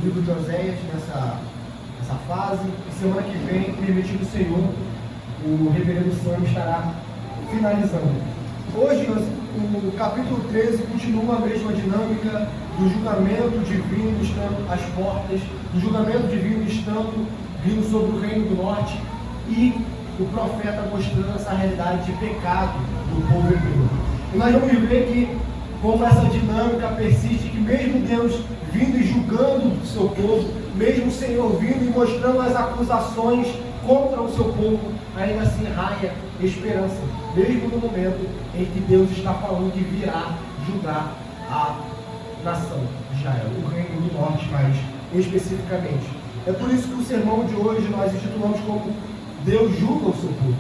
livro de Oséias nessa fase. E semana que vem, permitindo o Senhor, o reverendo Sam estará finalizando. Hoje, o capítulo 13 continua a mesma dinâmica do julgamento divino estando às portas, do julgamento divino estando vindo sobre o reino do norte e o profeta mostrando essa realidade de pecado do povo hebreu. E nós vamos ver que como essa dinâmica persiste, que mesmo Deus vindo e julgando o seu povo, mesmo o Senhor vindo e mostrando as acusações contra o seu povo, ainda assim raia esperança, mesmo no momento em que Deus está falando que virá julgar a nação de Israel, o reino do norte mais especificamente. É por isso que o sermão de hoje nós intitulamos como Deus julga o seu povo.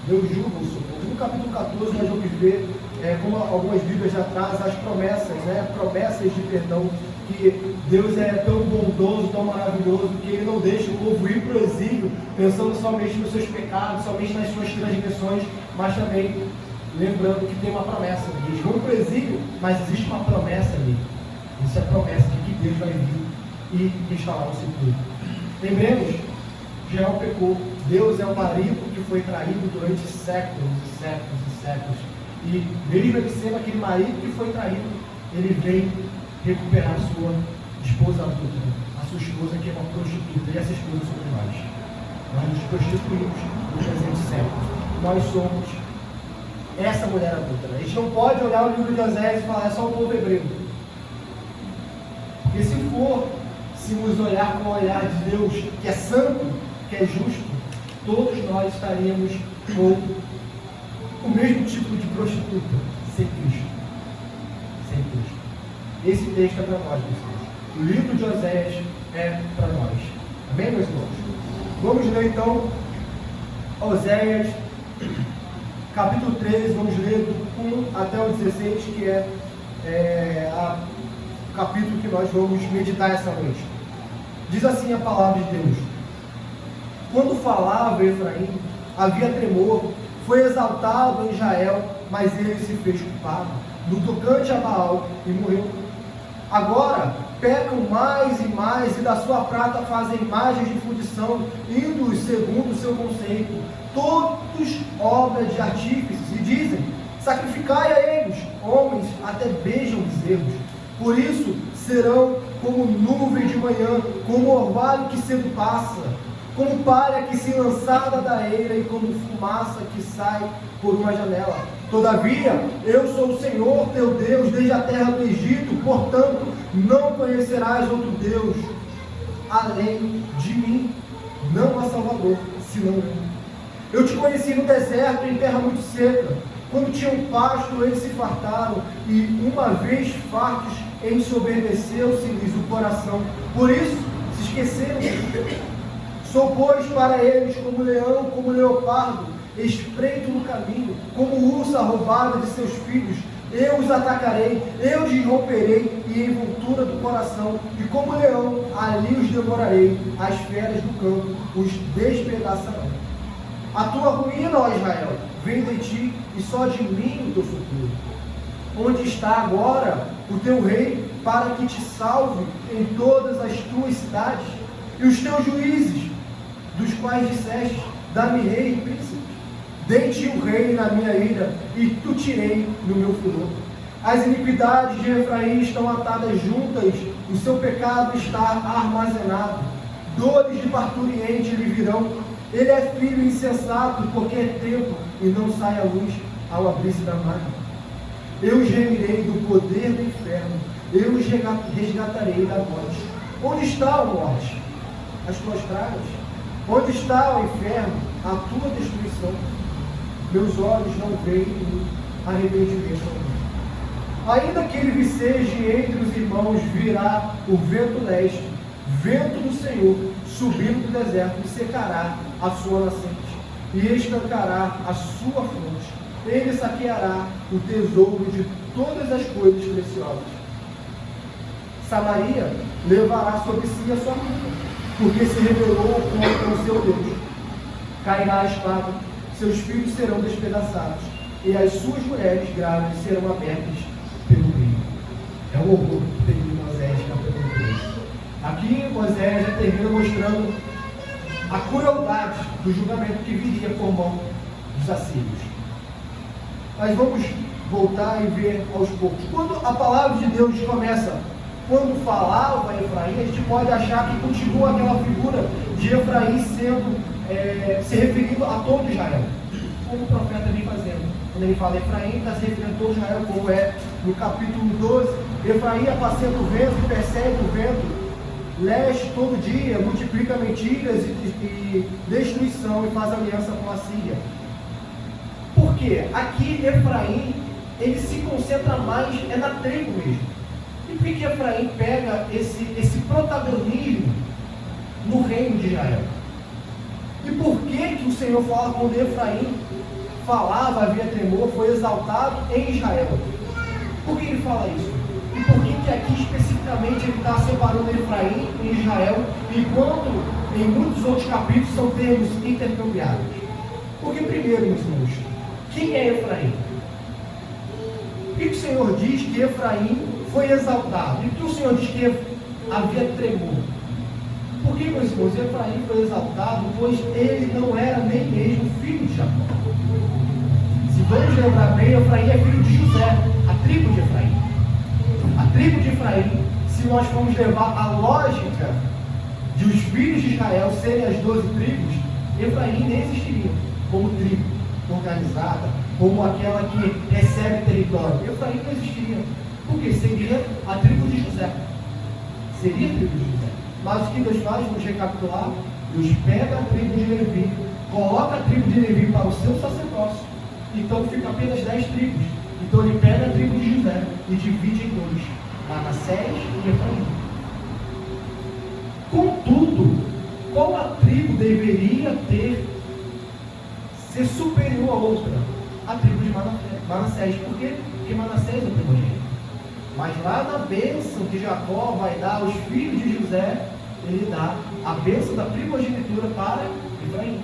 Deus julga o seu povo. No capítulo 14 nós vamos ver, como algumas Bíblias já trazem, as promessas, promessas de perdão, que Deus é tão bondoso, tão maravilhoso, que Ele não deixa o povo ir para o exílio, pensando somente nos seus pecados, somente nas suas transgressões, mas também lembrando que tem uma promessa. Eles vão para o exílio, mas existe uma promessa ali. Isso é a promessa de que Deus vai vir e instalar o seu povo. Lembremos, Israel pecou. Deus é o marido que foi traído durante séculos e séculos e séculos. E mesmo ele sendo aquele marido que foi traído, ele vem recuperar a sua esposa adulta, a sua esposa que é uma prostituta, e essa esposa somos nós. Nós nos prostituímos no presente século. Nós somos essa mulher adulta. A gente não pode olhar o livro de Oséias e falar, é só o povo hebreu. Porque se nos olhar com o olhar de Deus, que é santo, que é justo, todos nós estaríamos com o mesmo tipo de prostituta, sem Cristo. Sem Cristo. Esse texto é para nós, meus irmãos. O livro de Oséias é para nós. Amém, meus irmãos? Vamos ler então Oséias, capítulo 13, vamos ler do 1 até o 16, que o capítulo que nós vamos meditar essa noite. Diz assim a palavra de Deus: quando falava Efraim, havia tremor, foi exaltado em Israel, mas ele se fez culpado no tocante a Baal e morreu. Agora pecam mais e mais, e da sua prata fazem imagens de fundição, indo segundo o seu conceito, todos obras de artífices, e dizem: sacrificai a eles. Homens até beijam bezerros. Por isso serão como nuvem de manhã, como orvalho que cedo passa, como palha que se lançada da eira, e como fumaça que sai por uma janela. Todavia, eu sou o Senhor teu Deus, desde a terra do Egito, portanto, não conhecerás outro Deus além de mim. Não há Salvador, senão eu. Eu te conheci no deserto, em terra muito seca. Quando tinham pasto, eles se fartaram, e uma vez fartos, ensoberbeceu-se-lhes o coração. Por isso, se esqueceram de mim. Sou, pois, para eles como leão, como leopardo, espreito no caminho, como ursa roubada de seus filhos. Eu os atacarei, eu os romperei, e em voltura do coração, e como leão, ali os devorarei, as feras do campo os despedaçarão. A tua ruína, ó Israel, vem de ti, e só de mim o teu socorro. Onde está agora o teu rei, para que te salve em todas as tuas cidades? E os teus juízes, dos quais disseste: dá-me rei e príncipe. Dei-te o rei na minha ira, e tu tirei no meu furor. As iniquidades de Efraim estão atadas juntas, o seu pecado está armazenado. Dores de parturiente lhe virão. Ele é filho insensato, porque é tempo e não sai a luz ao abrir-se da manhã. Eu os remirei do poder do inferno, eu os resgatarei da morte. Onde está a morte? As tuas pragas? Onde está o inferno? A tua destruição? Meus olhos não veem arrependimento. Ainda que ele viceje entre os irmãos, virá o vento leste, vento do Senhor, subindo do deserto, e secará a sua nascente, e estancará a sua fonte. Ele saqueará o tesouro de todas as coisas preciosas. Samaria levará sobre si a sua culpa, porque se rebelou contra o seu Deus. Cairá a espada, seus filhos serão despedaçados, e as suas mulheres grávidas serão abertas pelo rio. É o horror que tem em Oséias capítulo 3. Oséias já termina mostrando a crueldade do julgamento que viria por mão dos assírios. Mas vamos voltar e ver aos poucos. Quando a palavra de Deus começa, quando falava a Efraim, a gente pode achar que continua aquela figura de Efraim se referindo a todo Israel, como o profeta vem fazendo. Quando ele fala Efraim, está se referindo a todo Israel, como é no capítulo 12. Efraim apacenta o vento, persegue o vento, leste todo dia, multiplica mentiras e destruição, e faz aliança com a Síria. Por quê? Aqui Efraim, ele se concentra mais na tribo mesmo. E por que Efraim pega esse protagonismo no reino de Israel? E por que o Senhor fala quando Efraim falava, havia tremor, foi exaltado em Israel? Por que ele fala isso? E por que aqui especificamente ele está separando Efraim e Israel, enquanto em muitos outros capítulos são termos intercambiados? Porque primeiro, meus irmãos, quem é Efraim? Por que o Senhor diz que Efraim foi exaltado? E por que o Senhor diz que havia tremor? Por que, meus irmãos, Efraim foi exaltado? Pois ele não era nem mesmo filho de Jacó. Se vamos lembrar bem, Efraim é filho de José, a tribo de Efraim. A tribo de Efraim, se nós formos levar a lógica de os filhos de Israel serem as 12 tribos, Efraim nem existiria como tribo organizada, como aquela que recebe território. Efraim não existiria, porque seria a tribo de José. Seria a tribo de José. Mas o que Deus faz? Vamos recapitular. Deus pega a tribo de Levi, coloca a tribo de Levi para o seu sacerdócio. Então fica apenas 10 tribos. Então ele pega a tribo de José e divide em dois, Manassés e Efraim. Contudo, qual a tribo deveria ser superior a outra? A tribo de Manassés. Por quê? Porque Manassés é o primogênito. Mas lá na bênção que Jacó vai dar aos filhos de José, ele dá a bênção da primogenitura para Efraim.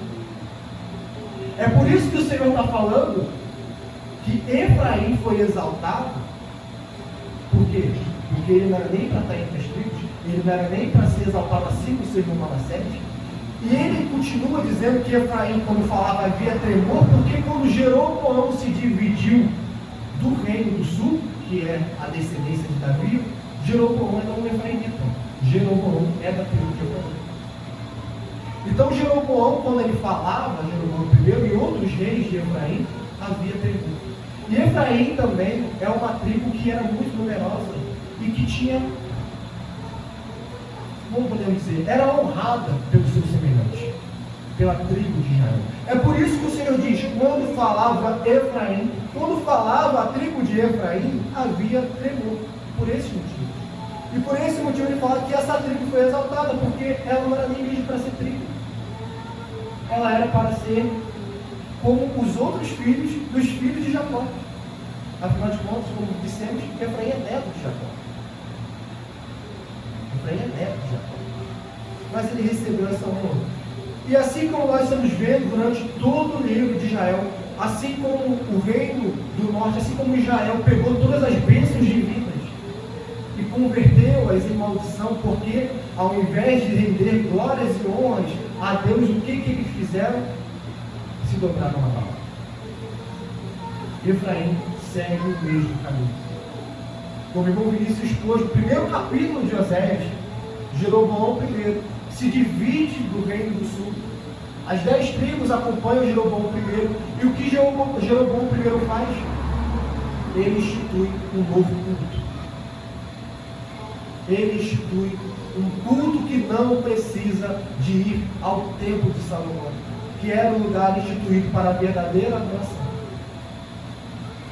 É por isso que o Senhor está falando que Efraim foi exaltado. Por quê? Porque ele não era nem para estar entre as tribos, ele não era nem para ser exaltado assim como o seu irmão Manassés. E ele continua dizendo que Efraim, quando falava, havia tremor, porque quando Jeroboão se dividiu do reino do sul, que é a descendência de Davi, Jeroboão é um efraimita. Jeroboão é da tribo de Efraim. Então Jeroboão, quando ele falava, Jeroboão I e outros reis de Efraim, havia tremor. E Efraim também é uma tribo que era muito numerosa e que tinha, como podemos dizer, era honrada pelo seu semelhante, pela tribo de Israel. É por isso que o Senhor diz, quando falava Efraim, quando falava a tribo de Efraim, havia tremor, por esse motivo. E por esse motivo ele fala que essa tribo foi exaltada, porque ela não era nem mesmo para ser tribo. Ela era para ser como os outros filhos dos filhos de Jacó. Afinal de contas, como dissemos, Efraim é neto de Jacó. Efraim é neto de Jacó. Mas ele recebeu essa honra. E assim como nós estamos vendo durante todo o livro de Israel, assim como o reino do norte, assim como Israel pegou todas as bênçãos divinas e converteu-as em maldição, porque ao invés de render glórias e honras a Deus, o que eles fizeram? Se dobraram a palavra. Efraim segue o mesmo caminho. Como o irmão Vinícius expôs, no primeiro capítulo de Oséias, Jeroboão I se divide do reino do sul. As 10 tribos acompanham Jeroboão I. E o que Jeroboão I faz? Ele institui um novo culto. Ele institui um culto que não precisa de ir ao templo de Salomão, que era o lugar instituído para a verdadeira adoração.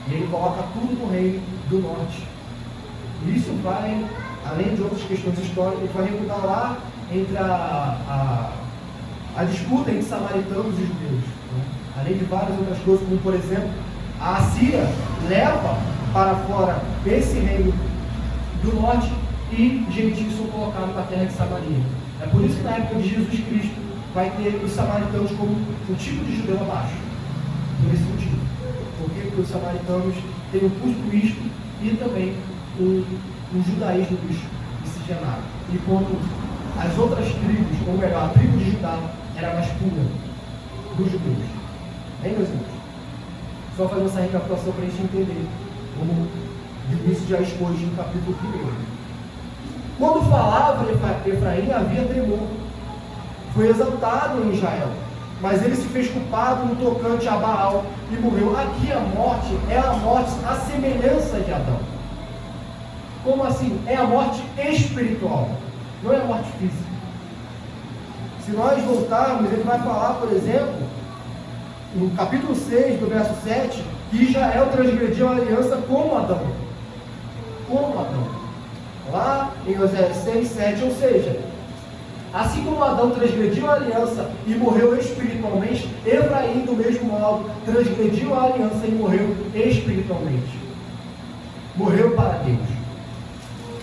E ele coloca tudo no reino do norte. E isso vai, além de outras questões históricas, vai remontar lá entre a disputa entre samaritanos e judeus, né? Além de várias outras coisas, como por exemplo, a Assíria leva para fora esse reino do norte e gentios são colocados na terra de Samaria. É por isso que na época de Jesus Cristo vai ter os samaritanos como um tipo de judeu abaixo. Por esse motivo. Porque os samaritanos têm um culto misto e também um judaísmo miscigenado. E quando as outras tribos, ou melhor, a tribo de Judá, era mais pura dos judeus. Hein, meus irmãos? Só fazer essa recapitulação para a gente entender, como Vinícius já expôs no capítulo 1. Quando falava Efraim, havia tremor. Foi exaltado em Israel, mas ele se fez culpado no tocante a Baal e morreu. Aqui a morte é a morte à semelhança de Adão. Como assim? É a morte espiritual, não é a morte física. Se nós voltarmos, ele vai falar, por exemplo, no capítulo 6, do verso 7, que Israel transgrediu a aliança como Adão. Como Adão. Lá em Oséias 6, 7, ou seja, assim como Adão transgrediu a aliança e morreu espiritualmente, Efraim, do mesmo modo, transgrediu a aliança e morreu espiritualmente. Morreu para Deus.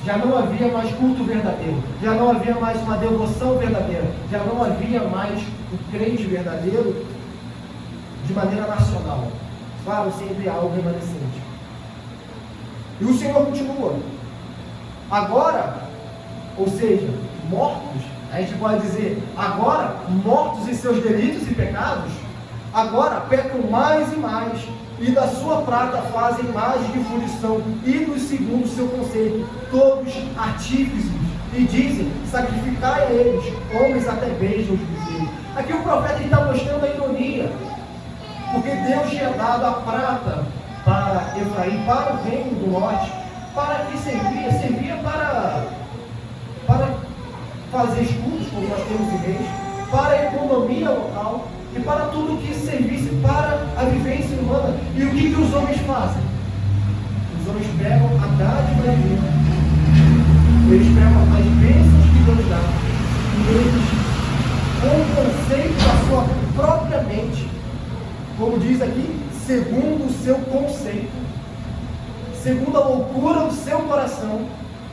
Já não havia mais culto verdadeiro, já não havia mais uma devoção verdadeira, já não havia mais o crente verdadeiro de maneira nacional. Claro, sempre há algo remanescente. E o Senhor continua. Agora, ou seja, mortos, a gente pode dizer, agora, mortos em seus delitos e pecados, agora pecam mais e mais, e da sua prata fazem imagens de fundição, ídolos segundo o seu conceito, todos artífices, e dizem, sacrificai a eles, homens até beijam os bezerros. Aqui o profeta está mostrando a ironia, porque Deus tinha dado a prata para Efraim, para o reino do norte, para que servia para fazer estudos, como nós temos em reis, para a economia local e para tudo que servisse para a vivência humana. E o que os homens fazem? Os homens pegam a dádiva divina, eles pegam as bênçãos que Deus dá, e eles, com o conceito da sua própria mente, como diz aqui, segundo o seu conceito, segundo a loucura do seu coração,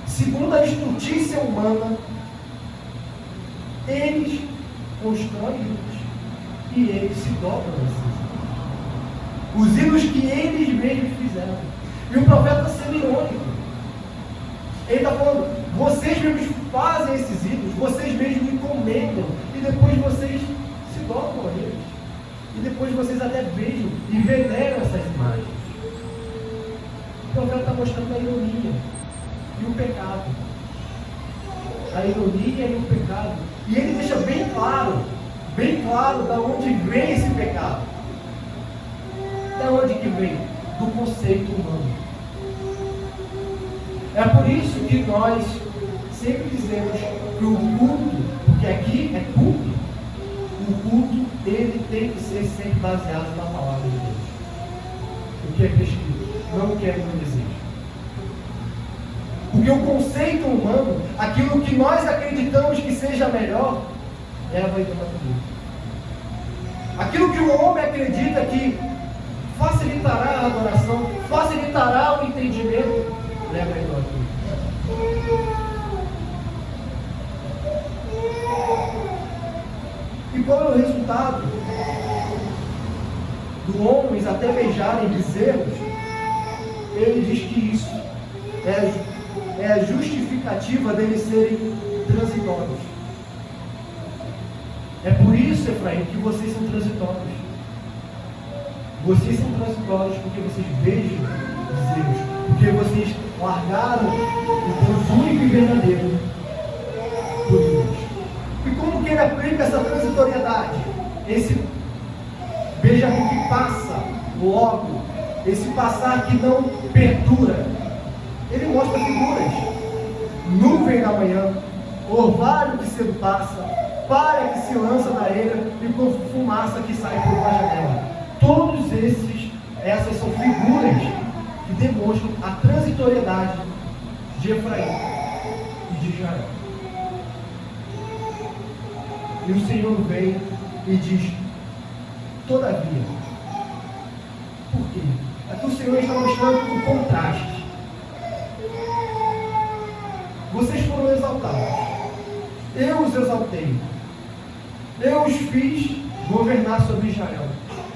segundo a estultícia humana, eles constroem ídolos e eles se dobram a esses ídolos. Os ídolos que eles mesmos fizeram. E o profeta está sendo irônico. Ele está falando, vocês mesmos fazem esses ídolos, vocês mesmos encomendam, e depois vocês se dobram a eles. E depois vocês até beijam e veneram essas imagens. O profeta está mostrando a ironia e o pecado. A ironia e o pecado. E ele deixa bem claro da onde vem esse pecado. Da onde que vem? Do conceito humano. É por isso que nós sempre dizemos que o culto, porque aqui é culto, o culto ele tem que ser sempre baseado na palavra de Deus. O que é prescrito, não o que é meu desejo. Porque o conceito humano, aquilo que nós acreditamos que seja melhor, é a idolatria. Aquilo que o homem acredita que facilitará a adoração, facilitará o entendimento, leva a idolatria. E qual é o resultado do homens até beijarem bezerros? Ele diz que isso é a justificativa deles serem transitórios. É por isso, Efraim, que vocês são transitórios. Vocês são transitórios porque vocês beijam bezerros, porque vocês largaram o Deus único e verdadeiro por Deus. E como que ele aplica essa transitoriedade? Esse beijar que passa logo, esse passar que não perdura. Ele mostra figuras: nuvem da manhã, orvalho que cedo passa, palha que se lança da eira e com fumaça que sai por uma janela. Todos essas são figuras que demonstram a transitoriedade de Efraim e de Israel. E o Senhor vem e diz, todavia, por quê? Aqui o Senhor está mostrando o contraste. Vocês foram exaltados, eu os exaltei, eu os fiz governar sobre Israel,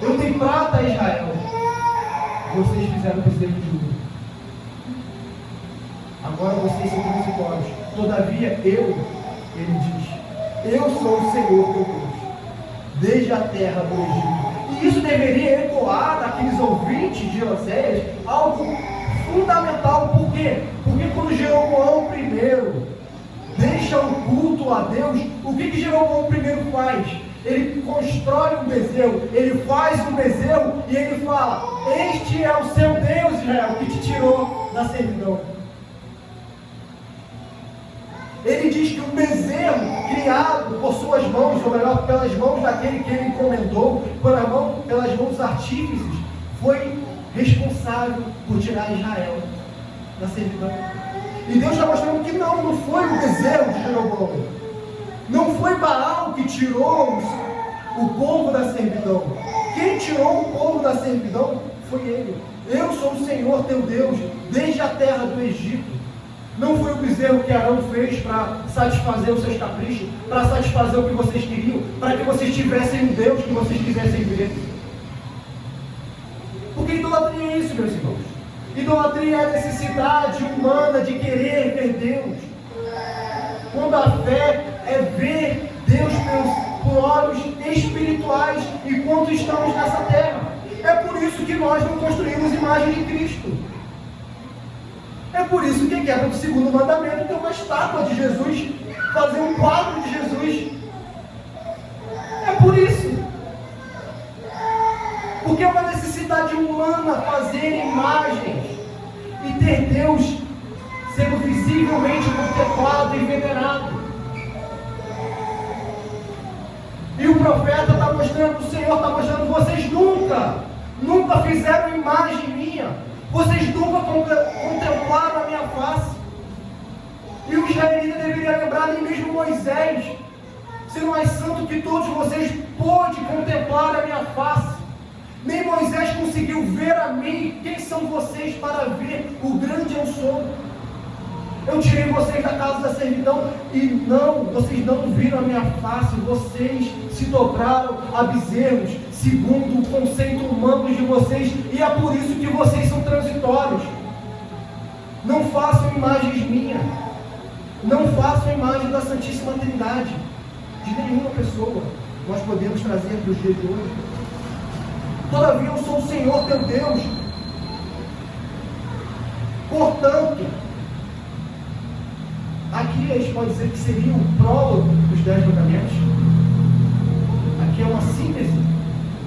eu dei prata a Israel, vocês fizeram bezerro de ouro. Agora vocês são transitórios, todavia eu Ele diz: eu sou o Senhor teu Deus, desde a terra do Egito. E isso deveria ecoar daqueles ouvintes de Oséias algo fundamental. Por quê? Porque quando Jeroboão I deixa o culto a Deus, o que Jeroboão I faz? Ele constrói um bezerro, ele faz um bezerro e ele fala: este é o seu Deus, Israel, que te tirou da servidão. Ele diz que um bezerro criado por suas mãos, ou melhor, pelas mãos daquele que ele encomendou, pelas mãos dos artífices, foi responsável por tirar Israel da servidão. E Deus está mostrando que não foi o bezerro de Jeroboão, não foi Baal que tirou o povo da servidão. Quem tirou o povo da servidão foi ele. Eu sou o Senhor teu Deus, desde a terra do Egito. Não foi o bezerro que Arão fez para satisfazer os seus caprichos, para satisfazer o que vocês queriam, para que vocês tivessem um Deus que vocês quisessem ver. Porque idolatria é isso, meus irmãos. Idolatria é a necessidade humana de querer ver Deus. Quando a fé é ver Deus por olhos espirituais enquanto estamos nessa terra. É por isso que nós não construímos imagem de Cristo. É por isso que a quebra do segundo mandamento tem uma estátua de Jesus, fazer um quadro de Jesus. É por isso. Porque é uma necessidade humana fazer imagens e ter Deus sendo visivelmente contemplado e venerado. E o profeta está mostrando, o Senhor está mostrando: vocês nunca fizeram imagem minha. Vocês nunca contemplaram a minha face. E o israelita deveria lembrar, nem mesmo Moisés, sendo mais santo que todos vocês, pôde contemplar a minha face. Nem Moisés conseguiu ver a mim. Quem são vocês para ver o grande eu sou? Eu tirei vocês da casa da servidão e vocês não viram a minha face. Vocês se dobraram a bezerros, segundo o conceito humano de vocês, e é por isso que vocês são transitórios. Não façam imagens minhas, não façam imagem da Santíssima Trindade, de nenhuma pessoa. Nós podemos trazer para os dias de hoje. Todavia eu sou o Senhor teu Deus. Portanto, aqui a gente pode dizer que seria o prólogo dos 10 mandamentos. Aqui é uma síntese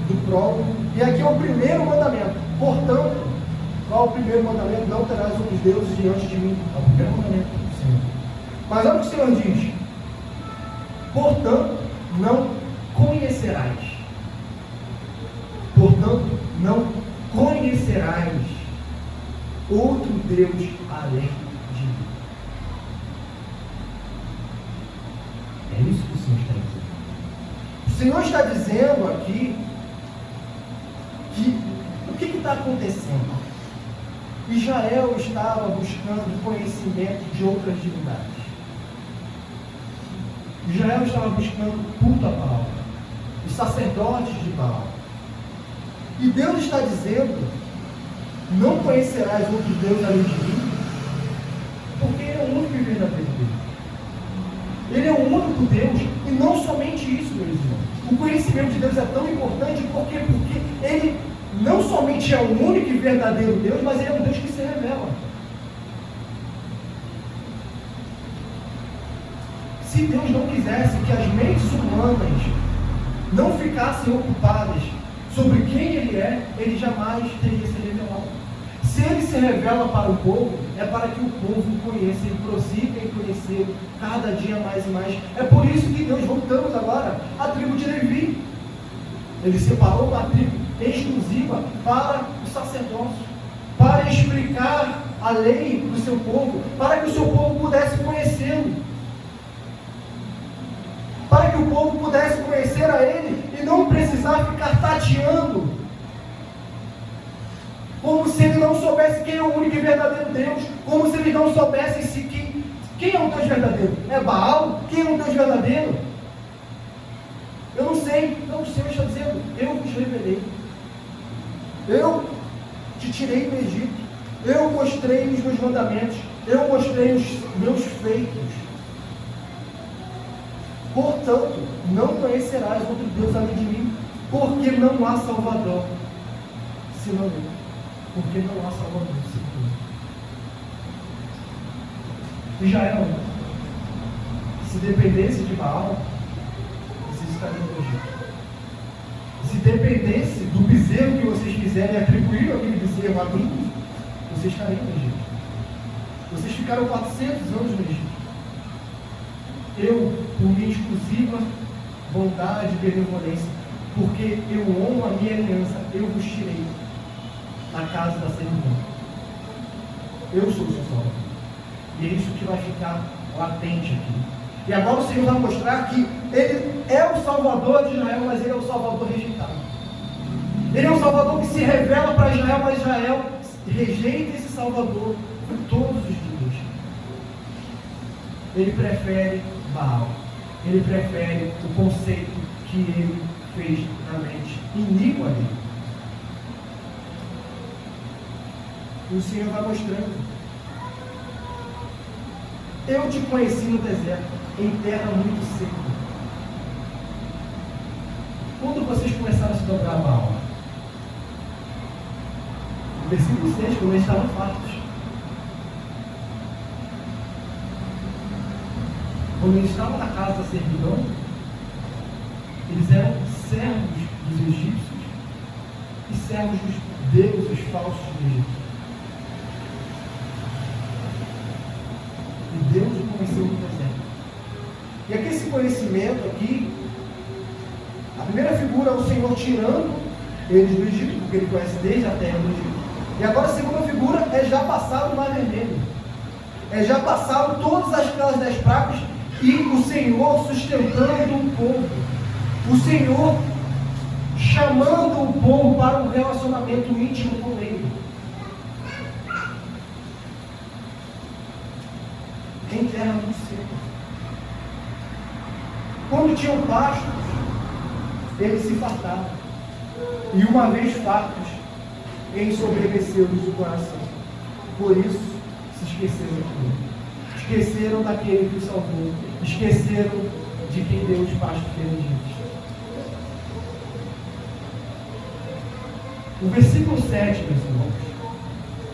do prólogo. E aqui é o primeiro mandamento. Portanto, qual é o primeiro mandamento? Não terás outros deuses diante de mim. É o primeiro mandamento do Senhor. Mas olha o que o Senhor diz: portanto, não conhecerás. Portanto, não conhecerás outro Deus além de mim. É isso que o Senhor está dizendo. O Senhor está dizendo aqui que o que está acontecendo? Israel estava buscando conhecimento de outras divindades. Israel estava buscando culto a Baal, os sacerdotes de Baal. E Deus está dizendo: não conhecerás outro Deus além de mim, porque Ele é o único e verdadeiro Deus. Ele é o único Deus, e não somente isso, meus irmãos. O conhecimento de Deus é tão importante porque Ele não somente é o único e verdadeiro Deus, mas Ele é um Deus que se revela. Se Deus não quisesse que as mentes humanas não ficassem ocupadas sobre quem Ele é, Ele jamais teria se revelado. Se Ele se revela para o povo, é para que o povo o conheça e prossiga em conhecer cada dia mais e mais. É por isso que Deus, voltamos agora à tribo de Levi. Ele separou uma tribo exclusiva para o sacerdócio, para explicar a lei do seu povo, para que o seu povo pudesse conhecê-lo, para que o povo pudesse conhecer a Ele e não precisar ficar tateando, como se ele não soubesse quem é o único e verdadeiro Deus, como se ele não soubesse quem é o Deus verdadeiro. É Baal? Quem é o Deus verdadeiro? Eu não sei. Não, o Senhor está dizendo: eu vos revelei, eu te tirei do Egito, eu mostrei os meus mandamentos, eu mostrei os meus feitos. Portanto, não conhecerás outro Deus além de mim, porque não há Salvador senão eu. Porque não há Salvador senão eu. Israel, se dependesse de Baal, vocês estariam no Egito. Se dependesse do bezerro que vocês fizerem e atribuíram aquele bezerro a mim, vocês estariam no Egito. Vocês ficaram 400 anos no Egito. Eu, por minha exclusiva bondade e benevolência, porque eu honro a minha aliança, eu vos tirei da casa da servidão. Eu sou o seu Salvador. E é isso que vai ficar latente aqui. E agora o Senhor vai mostrar que Ele é o Salvador de Israel, mas Ele é o Salvador rejeitado. Ele é o Salvador que se revela para Israel, mas Israel rejeita esse Salvador por todos os dias. Ele prefere Baal. Ele prefere o conceito que ele fez na mente iníquo a ele. E o Senhor vai mostrando. Eu te conheci no deserto, em terra muito seca. Quando vocês começaram a se dobrar a Baal? No versículo 6, quando eles estavam fartos. Quando eles estavam na casa da servidão, eles eram servos dos egípcios e servos dos deuses falsos do Egito. E Deus o conheceu no deserto. E aqui esse conhecimento aqui, a primeira figura é o Senhor tirando eles do Egito, porque Ele conhece desde a terra do Egito. E agora a segunda figura é já passar o Mar Vermelho. É já passar todas aquelas 10 pragas e o Senhor sustentando o povo. O Senhor chamando o povo para um relacionamento íntimo com Ele. Em terra muito seca. Quando tinham pastos, eles se fartavam. E uma vez fartos, ensoberbeceu-lhes o coração. Por isso, se esqueceram de tudo. Esqueceram daquele que os salvou. Esqueceram de quem deu os pastos verdejantes. O versículo 7, meus irmãos.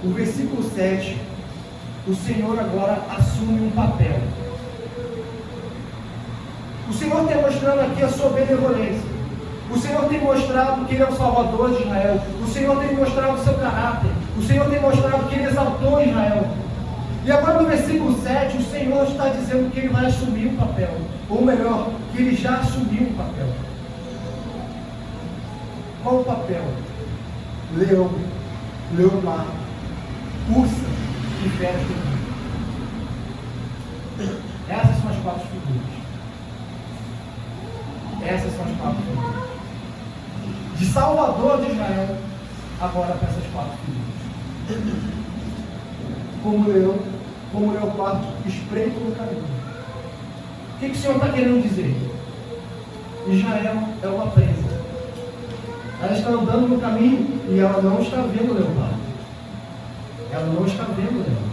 O versículo 7, o Senhor agora assume um papel. O Senhor tem mostrado aqui a sua benevolência. O Senhor tem mostrado que Ele é o Salvador de Israel. O Senhor tem mostrado o seu caráter. O Senhor tem mostrado que Ele exaltou Israel. E agora no versículo 7, o Senhor está dizendo que Ele vai assumir um papel. Ou melhor, que Ele já assumiu um papel. Qual o papel? Leão, leopardo, ursa e fera do mundo. Essas são as 4 figuras. Essas são as 4 figuras. De Salvador de Israel, agora para essas 4 figuras. Como leão, como leopardo, espreito no caminho. O que o Senhor está querendo dizer? Israel é uma presa. Ela está andando no caminho e ela não está vendo o leopardo. Ela não está vendo o leão.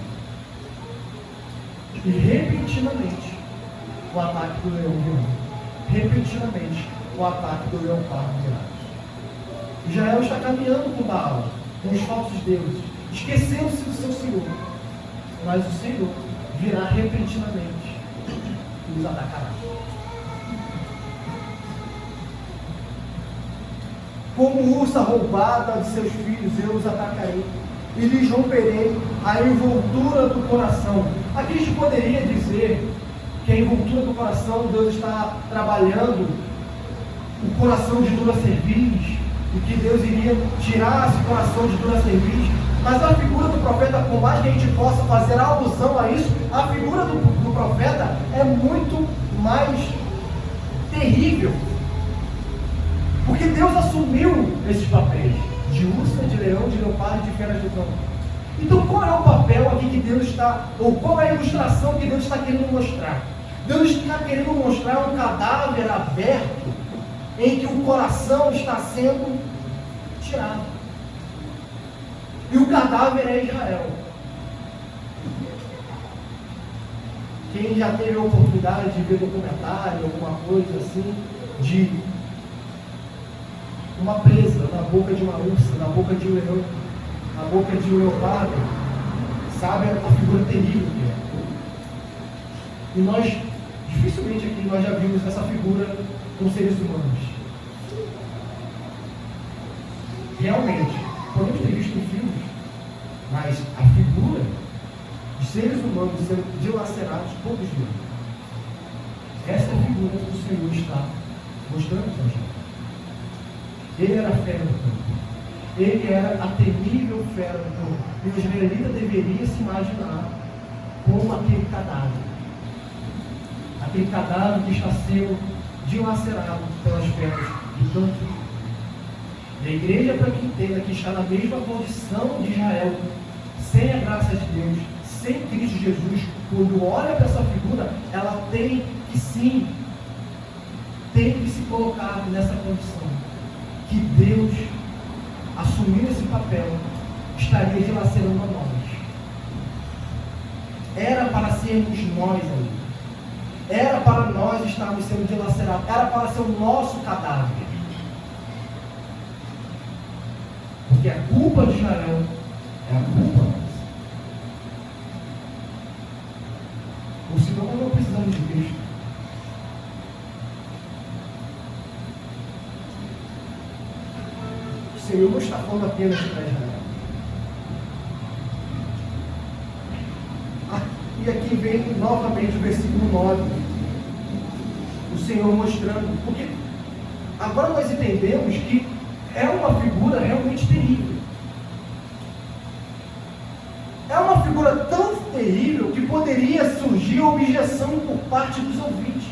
E repentinamente, o ataque do leão virá. Repentinamente, o ataque do leopardo virá. Israel está caminhando com Baal, com os falsos deuses, esquecendo-se do seu Senhor. Mas o Senhor virá repentinamente e os atacará. Como ursa roubada de seus filhos, eu os atacarei e lhes romperei a envoltura do coração. Aqui a gente poderia dizer que a envoltura do coração, Deus está trabalhando o coração de dura cerviz, e que Deus iria tirar esse coração de dura cerviz. Mas a figura do profeta, por mais que a gente possa fazer alusão a isso, a figura do profeta é muito mais terrível. Porque Deus assumiu esses papéis de ursa, de leão, de leopardo e de feras de campo. Então qual é o papel aqui que Deus está, ou qual é a ilustração que Deus está querendo mostrar? Deus está querendo mostrar um cadáver aberto em que o coração está sendo tirado. E o cadáver é Israel. Quem já teve a oportunidade de ver documentário, alguma coisa assim, de uma presa na boca de uma ursa, na boca de um leão, na boca de um leopardo, sabe a figura terrível que é. E nós, dificilmente aqui, nós já vimos essa figura com seres humanos. Realmente, podemos ter visto em filmes, mas a figura de seres humanos sendo dilacerados todos os dias. Essa é a figura que o Senhor está mostrando para a gente. Ele era fera no campo. Ele era a temível fera no campo. E o israelita deveria se imaginar como aquele cadáver. Aquele cadáver que está sendo dilacerado pelas feras do campo. E a igreja, para quem entenda que está na mesma condição de Israel, sem a graça de Deus, sem Cristo Jesus, quando olha para essa figura, ela tem que sim, tem que se colocar nessa condição. Que Deus, assumindo esse papel, estaria dilacerando a nós. Era para sermos nós ali. Era para nós estarmos sendo dilacerados. Era para ser o nosso cadáver. Porque a culpa de Israel é a culpa nossa. Ou senão nós não precisamos de Cristo. O Senhor não está falando apenas para Israel. E aqui vem novamente o versículo 9. O Senhor mostrando. Porque agora nós entendemos que é uma figura realmente terrível. É uma figura tão terrível que poderia surgir objeção por parte dos ouvintes.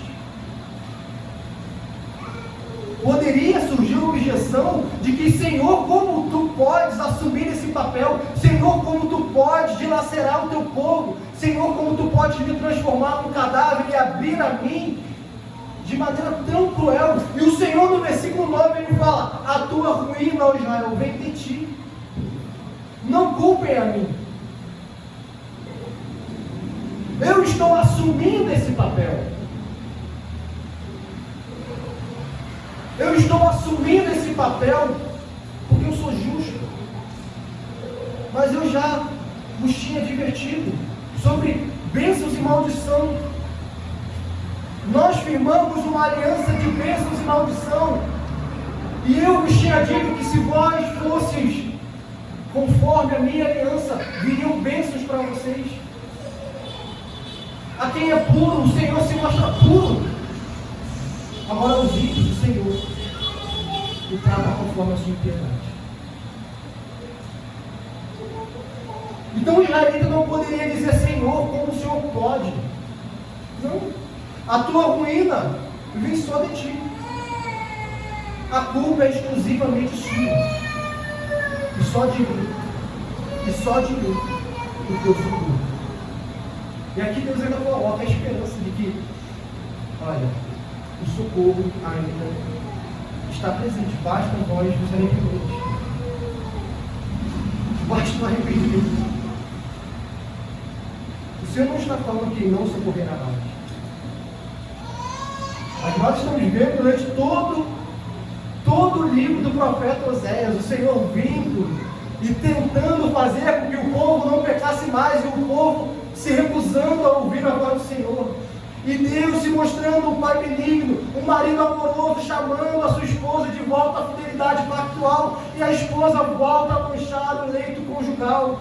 Poderia surgir a objeção de que, Senhor, como tu podes assumir esse papel? Senhor, como tu podes dilacerar o teu povo? Senhor, como tu podes me transformar num cadáver e abrir a mim de maneira tão cruel? E o Senhor, no versículo 9, ele fala: a tua ruína, ó Israel, vem de ti. Não culpem a mim. Eu estou assumindo esse papel. Eu estou assumindo esse papel porque eu sou justo. Mas eu já vos tinha advertido sobre bênçãos e maldição. Nós firmamos uma aliança de bênçãos e maldição. E eu vos tinha dito que se vós fosseis conforme a minha aliança, viriam bênçãos para vocês. A quem é puro, o Senhor se mostra puro. Agora os ímpios do Senhor o trata conforme a sua piedade. Então o israelita não poderia dizer: Senhor, como o Senhor pode? Não. A tua ruína vem só de ti. A culpa é exclusivamente sua. E só de mim. E só de mim. O teu futuro. E aqui Deus ainda coloca a esperança de que, olha, o socorro ainda está presente. Basta nós nos arrependermos. Basta o arrependimento. O Senhor não está falando que não socorrerá mais. Mas nós estamos vendo durante todo o livro do profeta Oséias, o Senhor vindo e tentando fazer com que o povo não pecasse mais, e o povo se recusando a ouvir a voz do Senhor. E Deus se mostrando um pai benigno, um marido amoroso, chamando a sua esposa de volta à fidelidade pactual, e a esposa volta a manchar o leito conjugal.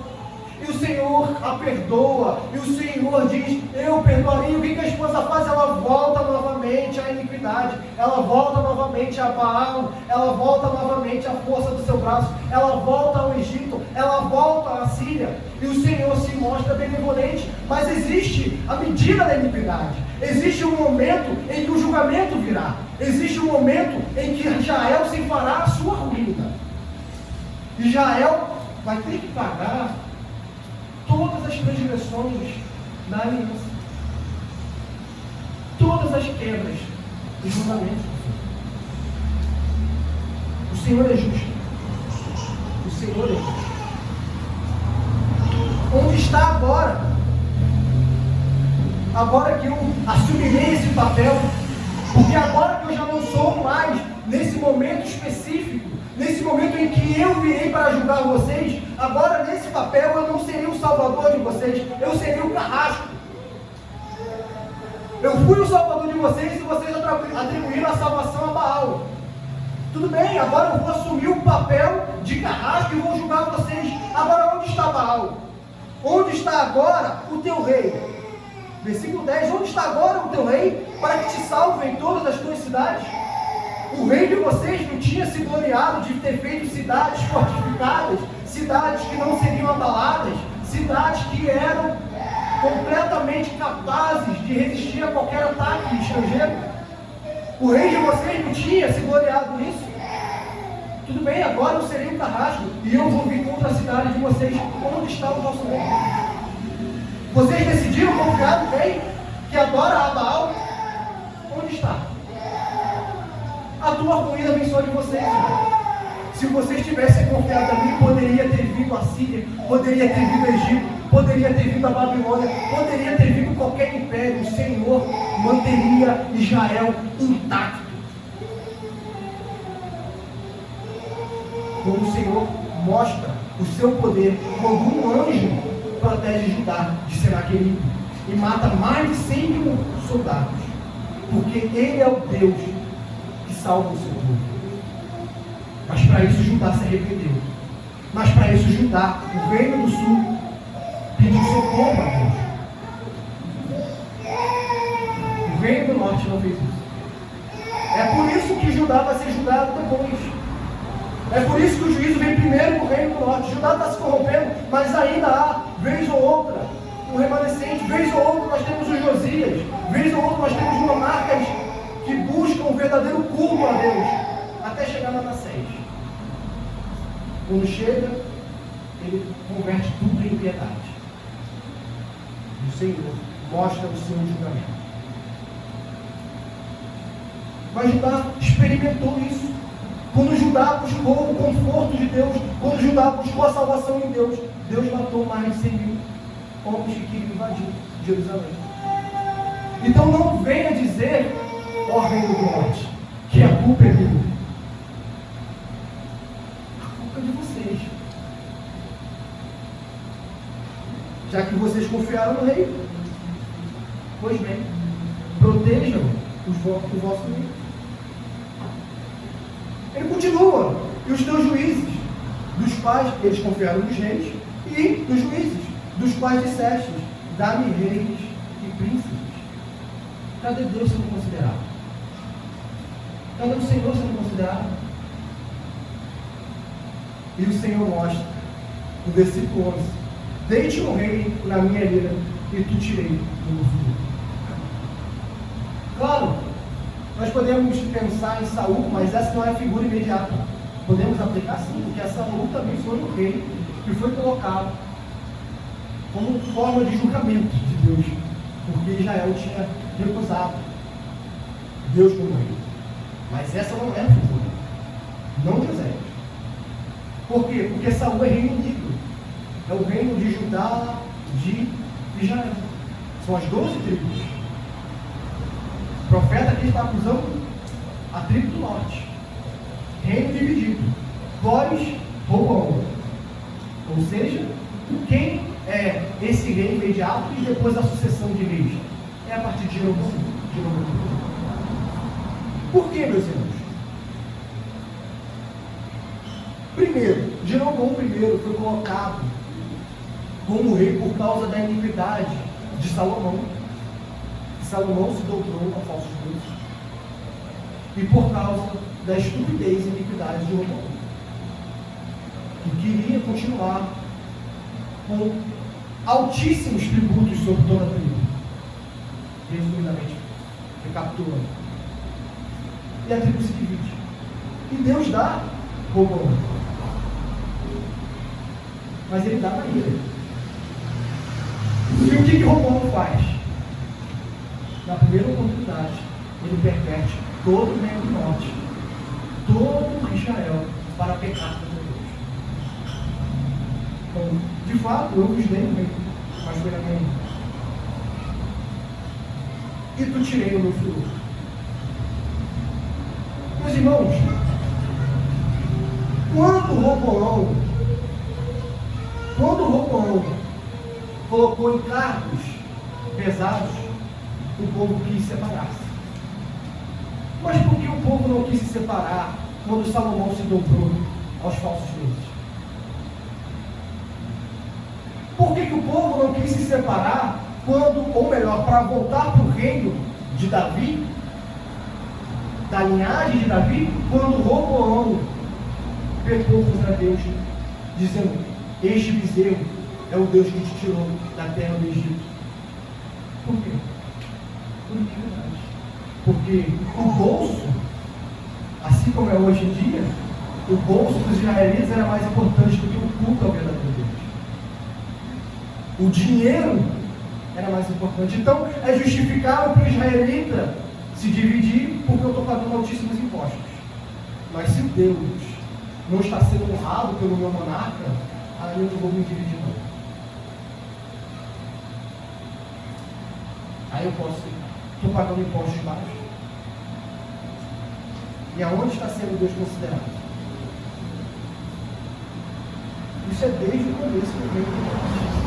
E o Senhor a perdoa, e o Senhor diz: eu perdoarei. O que a esposa faz? Ela volta novamente à iniquidade, ela volta novamente a Baal, ela volta novamente à força do seu braço, ela volta ao Egito, ela volta à Síria. E o Senhor se mostra benevolente, mas existe a medida da iniquidade, existe um momento em que o julgamento virá, existe um momento em que Israel se fará a sua ruína. Israel vai ter que pagar todas as transgressões da aliança, todas as quebras dos mandamentos. O Senhor é justo. O Senhor é justo. Onde está agora agora que eu assumirei esse papel, porque agora que eu já não sou mais nesse momento específico, nesse momento em que eu virei para julgar vocês, agora nesse papel eu não serei o salvador de vocês, eu serei o carrasco. Eu fui o salvador de vocês e vocês atribuíram a salvação a Baal. Tudo bem, agora eu vou assumir o papel de carrasco e vou julgar vocês. Agora onde está Baal? Onde está agora o teu rei? Versículo 10, onde está agora o teu rei para que te salve em todas as tuas cidades? O rei de vocês não tinha se gloriado de ter feito cidades fortificadas, cidades que não seriam abaladas, cidades que eram completamente capazes de resistir a qualquer ataque estrangeiro? O rei de vocês não tinha se gloriado nisso? Tudo bem, agora eu serei um carrasco e eu vou vir contra a cidade de vocês. Onde está o vosso rei? Vocês decidiram confiar no rei que adora a Baal? Onde está? A tua ruína vem só de vocês, irmão. Se vocês tivessem confiado em mim, poderia ter vindo a Síria, poderia ter vindo a Egito, poderia ter vindo a Babilônia, poderia ter vindo qualquer império. O Senhor manteria Israel intacto. Quando o Senhor mostra o seu poder, quando um anjo protege Judá de Senaqueribe e mata mais de 100 mil soldados, porque Ele é o Deus que salva o seu povo. Mas para isso Judá se arrependeu. Mas para isso Judá, o reino do sul, pediu socorro a Deus. O reino do norte não fez isso. É por isso que Judá vai ser julgado depois. É por isso que o juízo vem primeiro no reino do norte. Judá está se corrompendo, mas ainda há, vez ou outra, um remanescente. Vez ou outra nós temos os Josias. Vez ou outra nós temos monarcas que buscam o verdadeiro culto a Deus, até chegar na Manassés. Quando chega, ele converte tudo em piedade. E o Senhor mostra o seu julgamento. Mas Judá experimentou isso. Quando Judá buscou o conforto de Deus, quando Judá buscou a salvação em Deus, Deus matou mais de 100 mil homens que queriam invadir Jerusalém. Então não venha dizer, ó reino do norte, que a culpa é minha. A culpa é de vocês. Já que vocês confiaram no rei. Pois bem, protejam o vosso rei. Ele continua, e os teus juízes, dos quais eles confiaram nos reis, e dos juízes, dos quais disseste, dá-me reis e príncipes. Cadê Deus sendo considerado? Cadê o Senhor sendo considerado? E o Senhor mostra, no versículo 11, deite um rei na minha ira, e tu tirei do meu filho. Claro, nós podemos pensar em Saul, mas essa não é a figura imediata. Podemos aplicar sim, porque Saul também foi um rei que foi colocado como forma de julgamento de Deus, porque Israel tinha recusado Deus como rei. Mas essa não é a figura, não José. Por quê? Porque Saul é reino unido, é o reino de Judá, de Israel. São as 12 tribos. O profeta aqui está acusando a tribo do norte. Reino dividido. Boris roubam. Ou seja, quem é esse rei imediato e depois a sucessão de reis? É a partir de Jeroboão. Por que, meus irmãos? Primeiro, Jeroboão I foi colocado como rei por causa da iniquidade de Salomão. Salomão se doutrou a falsos deuses. E por causa da estupidez e iniquidade de Roboão, que queria continuar com altíssimos tributos sobre toda a tribo. Resumidamente, recapitulando. E a tribo se divide. E Deus dá Roboão. Mas ele dá na ira. E o que Roboão faz? Na primeira oportunidade, ele perverte todo o reino do norte, todo Israel, para pecar contra Deus. Então, de fato, eu vos dei o reino, mas foi na minha. e tu tirei o meu furor. Meus irmãos, quando Roboão colocou encargos pesados, o povo quis separar-se. Mas por que o povo não quis se separar quando Salomão se dobrou aos falsos deuses? Por que o povo não quis se separar quando, ou melhor, para voltar para o reino de Davi, da linhagem de Davi, quando Roboão pecou contra Deus, dizendo: este bezerro é o Deus que te tirou da terra do Egito? Por quê? Por iniquidade. Porque o bolso, assim como é hoje em dia, o bolso dos israelitas era mais importante do que o culto ao verdadeiro Deus. O dinheiro era mais importante. Então é justificável para o israelita se dividir porque eu estou pagando altíssimos impostos. Mas se Deus não está sendo honrado pelo meu monarca, aí eu não vou me dividir não. Aí eu estou pagando impostos baixos. E aonde está sendo Deus considerado? Isso é desde o começo do reino de Deus.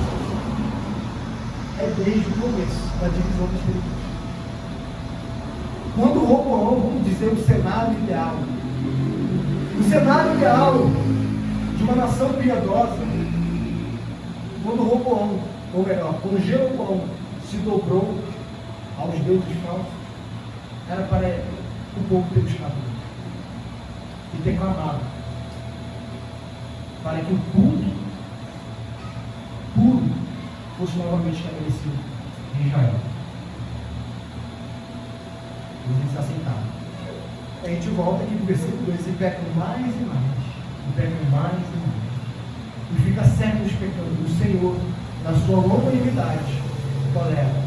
É desde o começo da divisão dos territórios. Quando Roboão, vamos dizer, o cenário ideal de uma nação piedosa, quando Roboão, ou melhor, quando Jeroboão se dobrou aos deuses falsos, era para o povo ter buscado e ter clamado para que o culto puro fosse novamente estabelecido em Israel. Eles aceitaram. A gente volta aqui no versículo 2 e pecam mais e mais. E pecam mais e mais. E fica séculos pecando. O Senhor, na sua longanimidade, tolera.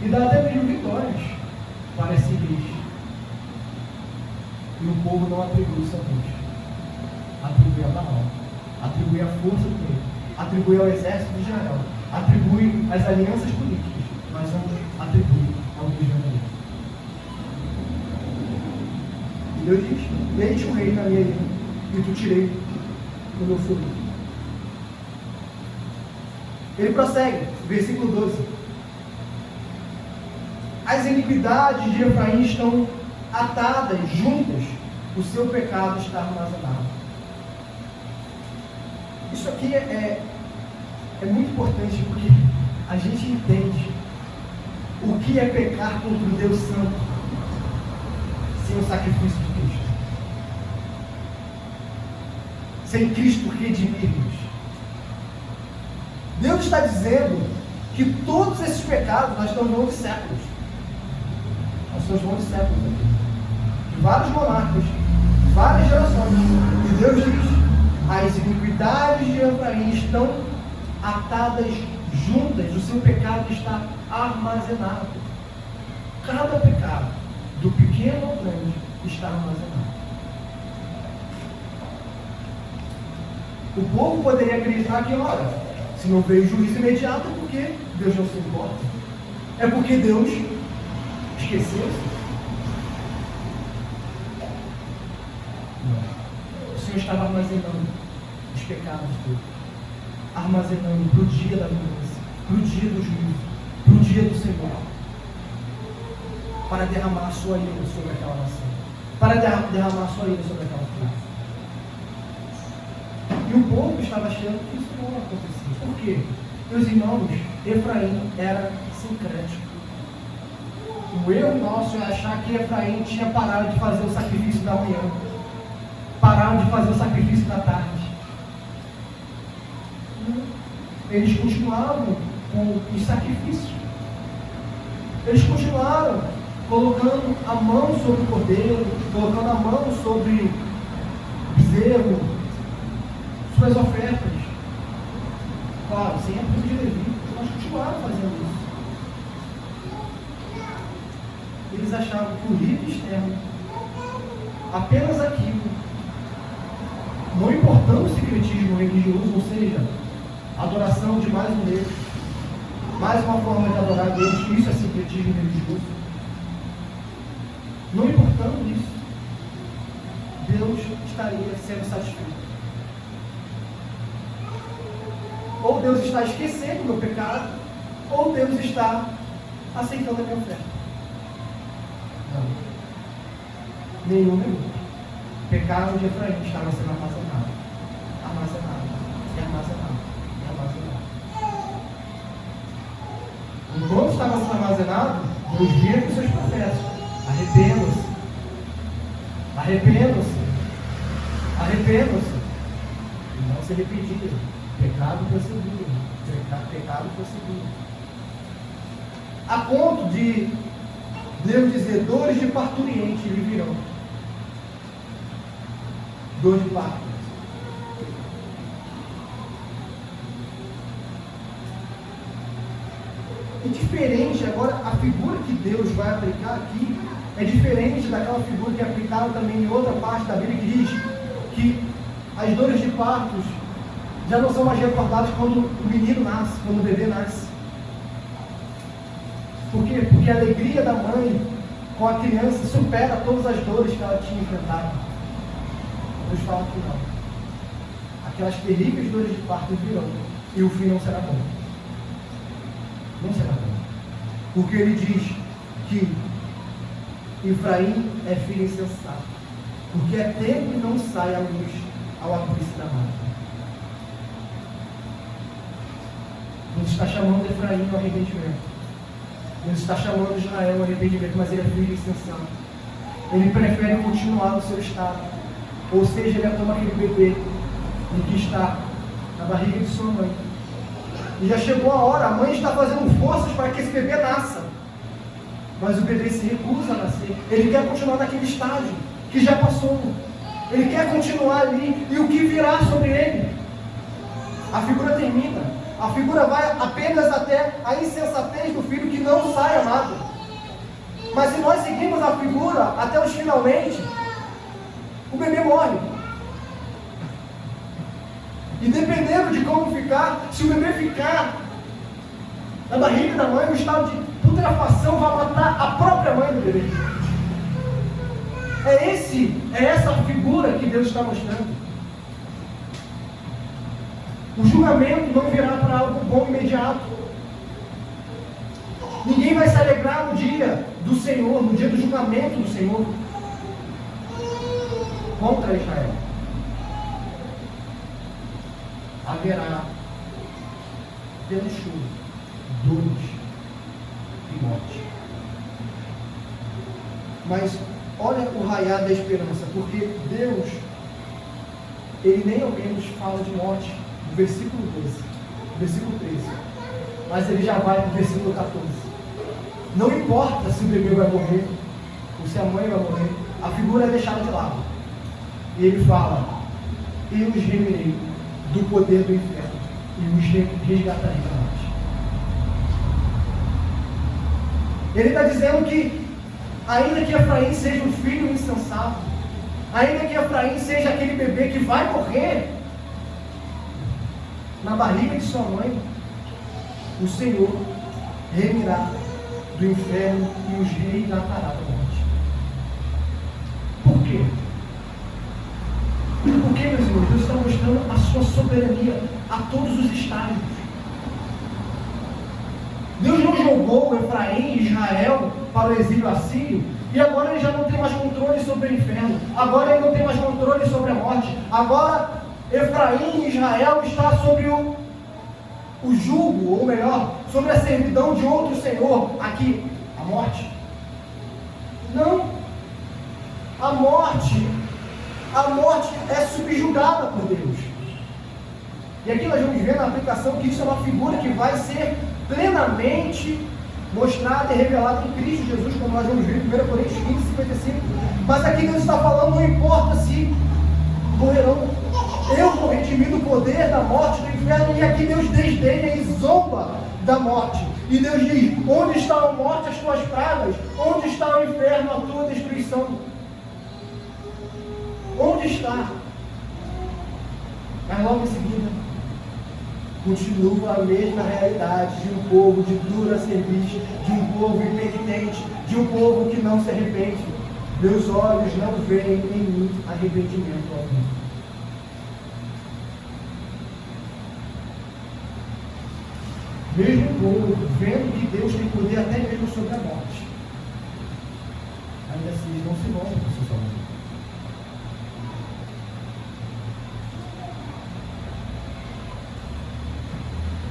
E dá até mesmo vitórias para essa igreja. E o povo não atribui isso a Deus. Atribui a Baal. Atribui a força do rei. Atribui ao exército de Israel. Atribui às alianças políticas. Mas vamos atribuir ao Deus verdadeiro. E Deus diz: deixe o rei na minha língua, e tu tirei o meu furor. Ele prossegue, versículo 12. As iniquidades de Efraim estão atadas, juntas, o seu pecado está armazenado. Isso aqui é muito importante, porque a gente entende o que é pecar contra o Deus Santo sem o sacrifício de Cristo. Sem Cristo redimir-nos. Deus está dizendo que todos esses pecados nós estamos falando de séculos. Nós estamos falando de séculos aqui. De vários monarcas, de várias gerações. E Deus diz: as iniquidades de Efraim estão atadas juntas, o seu pecado está armazenado. Cada pecado, do pequeno ao grande, está armazenado. O povo poderia acreditar que, olha, se não veio juízo imediato, é porque Deus não se importa. É porque Deus esqueceu-se. Não. O Senhor estava armazenando os pecados dele. Armazenando para o dia da vingança, para o dia do juízo, para o dia do Senhor. Para derramar a sua ira sobre aquela nação. Para derramar a sua ira sobre aquela terra. E o povo estava achando que isso não ia acontecer. Por quê? Meus irmãos, Efraim era sincrético. O erro nosso é achar que Efraim tinha parado de fazer o sacrifício da manhã. Pararam de fazer o sacrifício da tarde. Eles continuavam com os sacrifícios. Eles continuaram colocando a mão sobre o cordeiro, colocando a mão sobre o bezerro, suas ofertas. Claro, sem a tribo de Levi, mas continuaram fazendo isso. Eles achavam que o rito externo, apenas aquilo, não importando o secretismo religioso, ou seja, a adoração de mais um Deus, mais uma forma de adorar a Deus, isso é sincretismo religioso. Não importando isso, Deus estaria sendo satisfeito. Ou Deus está esquecendo o meu pecado, ou Deus está aceitando a minha oferta. Não. Nenhum nem outro. O pecado de Efraim estava sendo armazenado. Enquanto estava sendo armazenado, Deus via com seus profetas: arrependam-se. E não se arrependiam. Pecado prosseguia. Pecado prosseguia. A ponto de Deus dizer: dores de parturiente lhe virão. Dor de parto. É diferente agora, a figura que Deus vai aplicar aqui é diferente daquela figura que é aplicada também em outra parte da Bíblia, que diz que as dores de partos já não são mais recordadas quando o menino nasce, quando o bebê nasce. Por quê? Porque a alegria da mãe com a criança supera todas as dores que ela tinha enfrentado. Deus fala que não. Aquelas terríveis dores de parto virão e o fim não será bom. Não será bom. Porque ele diz que Efraim é filho insensato, porque é tempo e não sai à luz ao abrir-se da mata. Deus está chamando Efraim ao arrependimento. Deus está chamando Israel ao arrependimento, mas ele é filho insensato. Ele prefere continuar no seu estado. Ou seja, ele é como aquele bebê que está na barriga de sua mãe. E já chegou a hora, a mãe está fazendo forças para que esse bebê nasça. Mas o bebê se recusa a nascer. Ele quer continuar naquele estágio que já passou. Ele quer continuar ali. E o que virá sobre ele? A figura termina. A figura vai apenas até a insensatez do filho que não sai amado. Mas se nós seguirmos a figura até os finalmente, o bebê morre. E dependendo de como ficar, se o bebê ficar na barriga da mãe, o estado de putrefação vai matar a própria mãe do bebê. É essa figura que Deus está mostrando. O julgamento não virá para algo bom imediato. Ninguém vai se alegrar no dia do Senhor, no dia do julgamento do Senhor contra Israel. Haverá pelo choro, dores e morte. Mas olha o raiar da esperança, porque Deus, Ele nem ao menos fala de morte no versículo 12, versículo 13, mas Ele já vai para o versículo 14. Não importa se o bebê vai morrer, ou se a mãe vai morrer, a figura é deixada de lado. E Ele fala: eu os remirei do poder do inferno e os resgatarei da morte. Ele está dizendo que, ainda que Efraim seja um filho insensato, ainda que Efraim seja aquele bebê que vai morrer na barriga de sua mãe, o Senhor remirá do inferno e os resgatará da morte. Por quê? Porque, meus irmãos, Deus está mostrando a sua soberania a todos os estágios. Deus não jogou Efraim e Israel para o exílio assírio, e agora ele já não tem mais controle sobre o inferno, agora ele não tem mais controle sobre a morte, agora Efraim e Israel está sobre o jugo, ou melhor, sobre a servidão de outro senhor, aqui, a morte. Não, a morte é subjugada por Deus. E aqui nós vamos ver na aplicação que isso é uma figura que vai ser plenamente mostrada e revelada em Cristo Jesus, como nós vamos ver em 1 Coríntios 15, 55. Mas aqui Deus está falando, não importa se morrerão, eu vou redimir do poder da morte, do inferno. E aqui Deus desdenha e zomba da morte. E Deus diz: onde está a morte, as tuas pragas? Onde está o inferno, a tua destruição? Onde está? Mas logo em seguida, continua a mesma realidade de um povo de dura serviço, de um povo impenitente, de um povo que não se arrepende. Meus olhos não veem em mim arrependimento algum. Mesmo o povo, vendo que Deus tem poder até mesmo sobre a morte, ainda assim eles não se mostram com seus amores.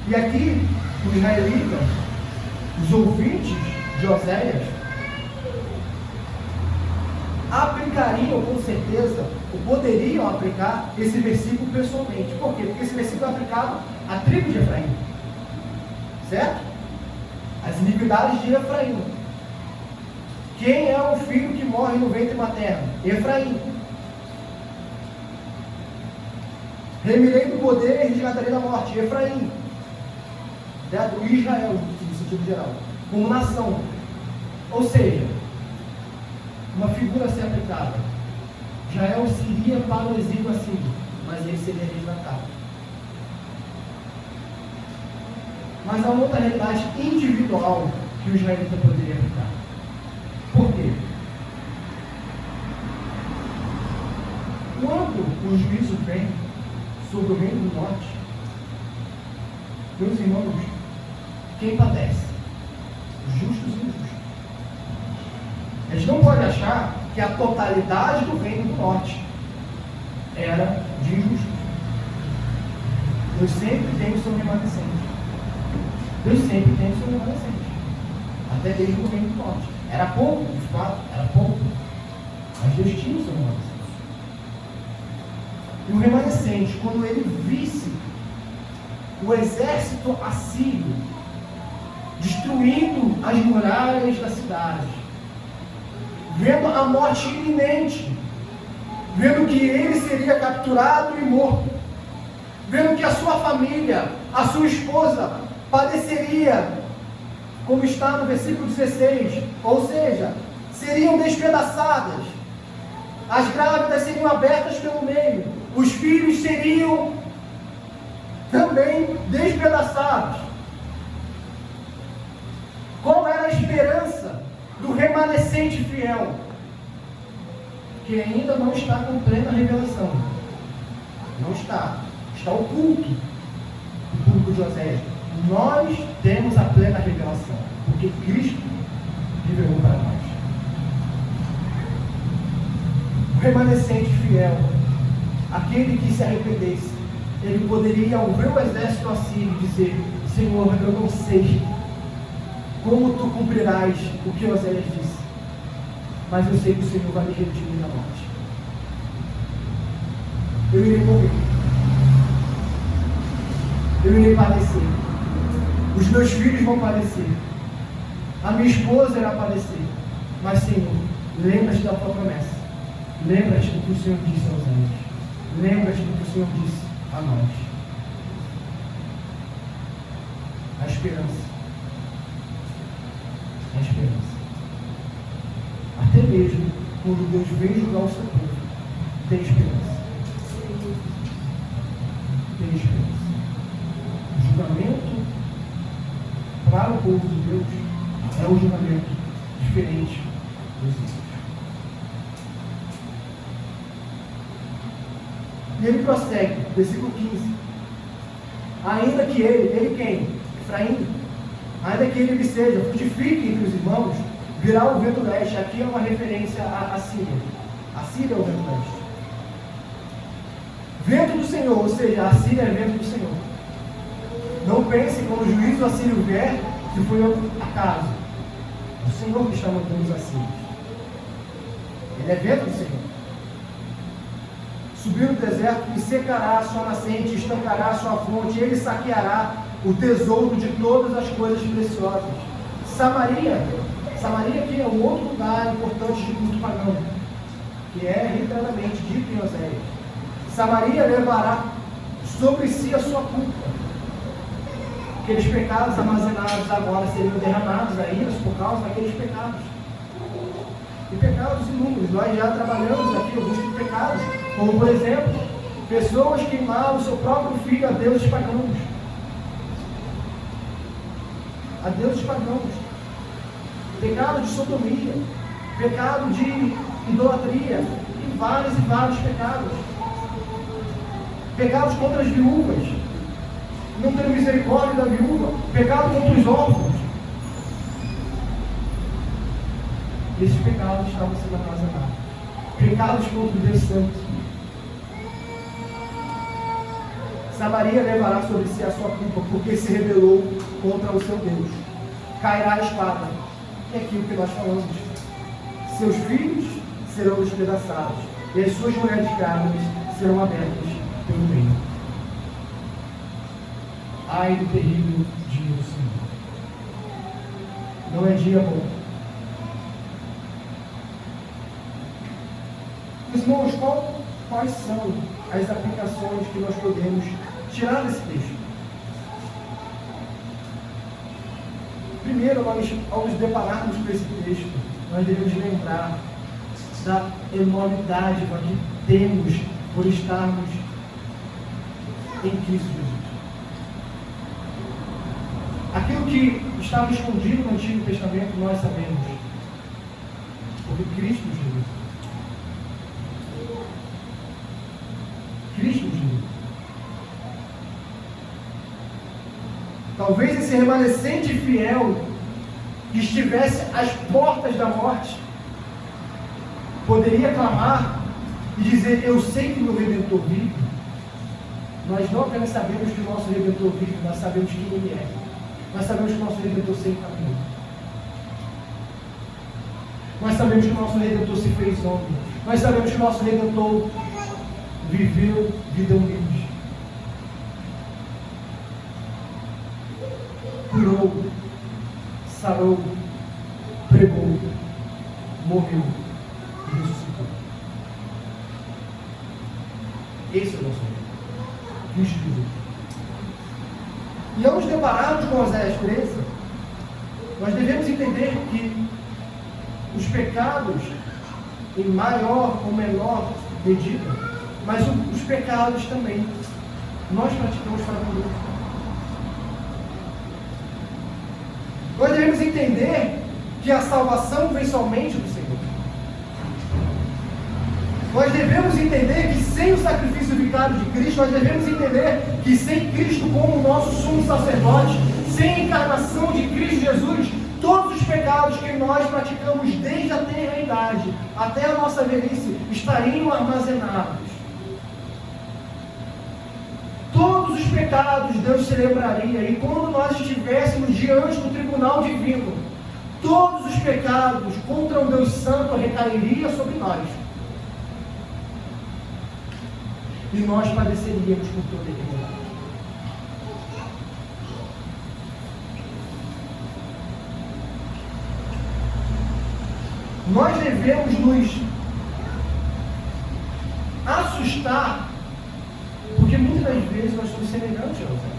E aqui, os israelitas, os ouvintes de Oséias, aplicariam com certeza, ou poderiam aplicar esse versículo pessoalmente. Por quê? Porque esse versículo é aplicado à tribo de Efraim. Certo? As iniquidades de Efraim. Quem é o filho que morre no ventre materno? Efraim. Remirei do poder e resgatarei da morte. Efraim. Do Israel, no sentido geral. Como nação. Ou seja, uma figura a ser aplicada. Israel seria para o exílio assírio, mas ele seria resgatado. Mas há uma outra realidade individual que o israelita poderia aplicar. Por quê? Quando o juízo vem sobre o reino do norte, meus irmãos, quem padece? Os justos e injustos. A gente não pode achar que a totalidade do reino do norte era de injustos. Deus sempre tem o seu remanescente. Deus sempre tem o seu remanescente. Até mesmo no reino do norte. Era pouco, de fato, era pouco. Mas Deus tinha o seu remanescente. E o remanescente, quando ele visse o exército assírio destruindo as muralhas da cidade, vendo a morte iminente, vendo que ele seria capturado e morto, vendo que a sua família, a sua esposa, padeceria, como está no versículo 16, ou seja, seriam despedaçadas, as grávidas seriam abertas pelo meio, os filhos seriam também despedaçados. Qual era a esperança do remanescente fiel? Que ainda não está com plena revelação. Não está. Está oculto no público de Oséias. Nós temos a plena revelação, porque Cristo revelou para nós. O remanescente fiel, aquele que se arrependesse, ele poderia, ao ver o exército assírio, dizer: Senhor, eu não sei como tu cumprirás o que Oséias disse, mas eu sei que o Senhor vai me redimir da morte. Eu irei morrer. Eu irei padecer. Os meus filhos vão padecer. A minha esposa irá padecer. Mas, Senhor, lembra-te da tua promessa. Lembra-te do que o Senhor disse aos anjos. Lembra-te do que o Senhor disse a nós. A esperança. A esperança. Até mesmo quando Deus vem julgar o seu povo, tem esperança. Tem esperança. O julgamento para o povo de Deus é um julgamento diferente dos outros. E ele prossegue, versículo 15. Ainda que ele quem? Efraim. Ainda que ele seja, frutifique entre os irmãos, virá o vento leste. Aqui é uma referência à Síria. A Síria é o vento leste. Vento do Senhor, ou seja, a Síria é vento do Senhor. Não pense quando o juízo assírio vier, que foi acaso. O Senhor que está mandando os assírios. Ele é vento do Senhor. Subiu no deserto e secará a sua nascente, estancará a sua fonte, ele saqueará o tesouro de todas as coisas preciosas. Samaria que é um outro lugar importante de culto pagão, que é reiteradamente dito em Oséias. Samaria levará sobre si a sua culpa. Aqueles pecados armazenados agora seriam derramados a iras por causa daqueles pecados. E pecados inúmeros. Nós já trabalhamos aqui alguns pecados, como por exemplo, pessoas queimaram o seu próprio filho a deuses pagãos. a deuses pagãos, pecado de sodomia, pecado de idolatria, e vários pecados. Pecados contra as viúvas, não ter misericórdia da viúva, pecado contra os órfãos. Esses pecados estavam sendo armazenados. Pecados contra o Deus Santo. Samaria levará sobre si a sua culpa, porque se rebelou contra o seu Deus. Cairá a espada. É aquilo que nós falamos. Seus filhos serão despedaçados, e as suas mulheres grávidas serão abertas pelo meio. Ai do terrível dia do Senhor. Não é dia bom. Irmãos, quais são as aplicações que nós podemos tirar desse texto? Primeiro, ao nos depararmos com esse texto, nós devemos lembrar da enormidade que temos por estarmos em Cristo Jesus. Aquilo que estava escondido no Antigo Testamento, nós sabemos, porque Cristo Jesus. Cristo Jesus. Talvez esse remanescente fiel que estivesse às portas da morte poderia clamar e dizer: eu sei que meu Redentor vive. Nós não apenas sabemos que o nosso Redentor vive, nós sabemos quem Ele é. Nós sabemos que o nosso Redentor sempre caminhou. Nós sabemos que o nosso Redentor se fez homem. Nós sabemos que o nosso Redentor viveu vida humilde. Curou, sarou, pregou, morreu e ressuscitou. Esse é o nosso Deus, Cristo Jesus. E ao nos depararmos com Oséias 13, nós devemos entender que os pecados, em maior ou menor medida, mas os pecados também, nós praticamos fratura. Nós devemos entender que a salvação vem somente do Senhor. Nós devemos entender que sem o sacrifício vicário de Cristo, nós devemos entender que sem Cristo como nosso sumo sacerdote, sem a encarnação de Cristo Jesus, todos os pecados que nós praticamos desde a tenra idade até a nossa velhice estariam armazenados. Todos os pecados Deus celebraria, e quando nós estivéssemos diante do tribunal divino, todos os pecados contra o Deus Santo recairiam sobre nós. E nós padeceríamos por toda a eternidade. Nós devemos nos assustar, porque muitas das vezes nós somos semelhantes a Oséias.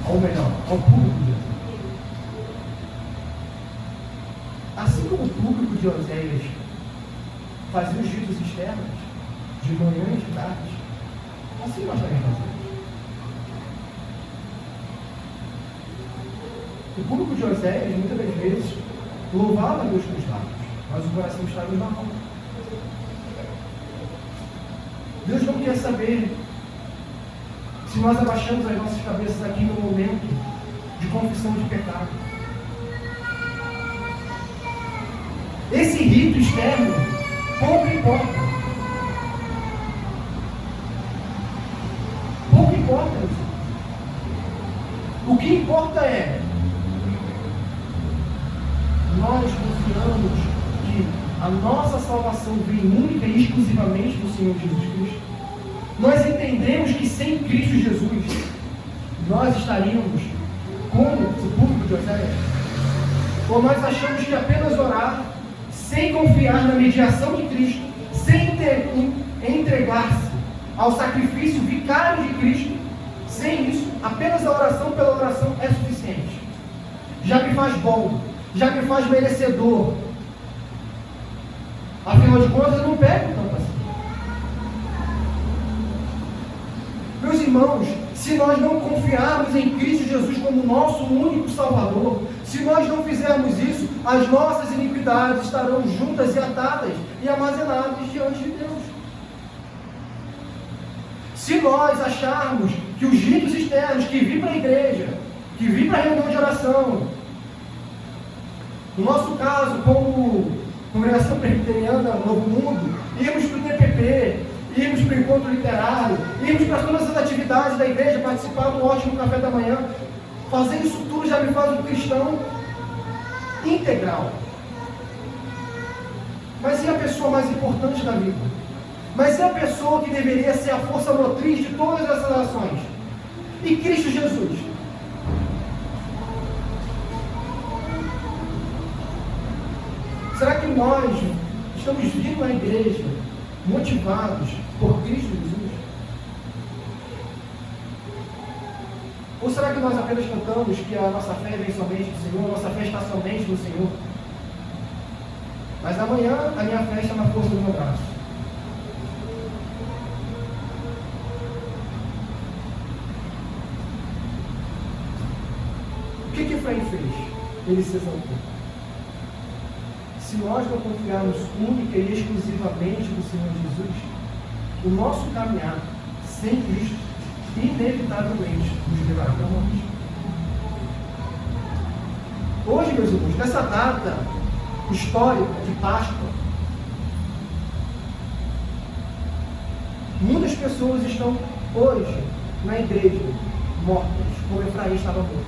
Ou melhor, ao público de Oséias. Assim como o público de Oséias fazia os ritos externos, de manhã e de tarde, assim nós também fazemos. O público de Oséias, muitas das vezes, louvava a Deus com os lábios, mas o coração estava embarrado. Deus não quer saber se nós abaixamos as nossas cabeças aqui no momento de confissão de pecado. Esse rito externo pouco importa. Pouco importa isso. O que importa é nós confiamos que a nossa salvação vem única e exclusivamente do Senhor Jesus Cristo. Nós entendemos que sem Cristo Jesus nós estaríamos como o público de Oséias. Ou nós achamos que apenas orar, sem confiar na mediação de Cristo, sem entregar-se ao sacrifício vicário de Cristo, sem isso, apenas a oração pela oração é suficiente. Já me faz bom, já me faz merecedor. Afinal de contas, eu não pego tanto assim. Meus irmãos, se nós não confiarmos em Cristo Jesus como nosso único Salvador, se nós não fizermos isso, as nossas iniquidades estarão juntas e atadas e armazenadas diante de Deus. Se nós acharmos que os ritos externos, que vir para a igreja, que vir para a reunião de oração, no nosso caso, como Congregação Presbiteriana Novo Mundo, irmos para o TPP, irmos para o encontro literário, irmos para todas as atividades da igreja, participar do ótimo café da manhã, fazer isso tudo já me faz um cristão integral. Mas e a pessoa mais importante da vida? Mas e a pessoa que deveria ser a força motriz de todas essas ações? E Cristo Jesus? Será que nós estamos vindo à igreja motivados por Cristo Jesus? Ou será que nós apenas cantamos que a nossa fé vem somente do Senhor, a nossa fé está somente no Senhor? Mas amanhã a minha fé está na força do meu braço. O que Efraim fez? Ele se exaltou. Se nós não confiarmos única e exclusivamente no Senhor Jesus, o nosso caminhar sem Cristo inevitavelmente nos levará para a morte. Hoje, meus irmãos, nessa data histórica de Páscoa, muitas pessoas estão hoje na igreja mortas, como Efraim estava morto,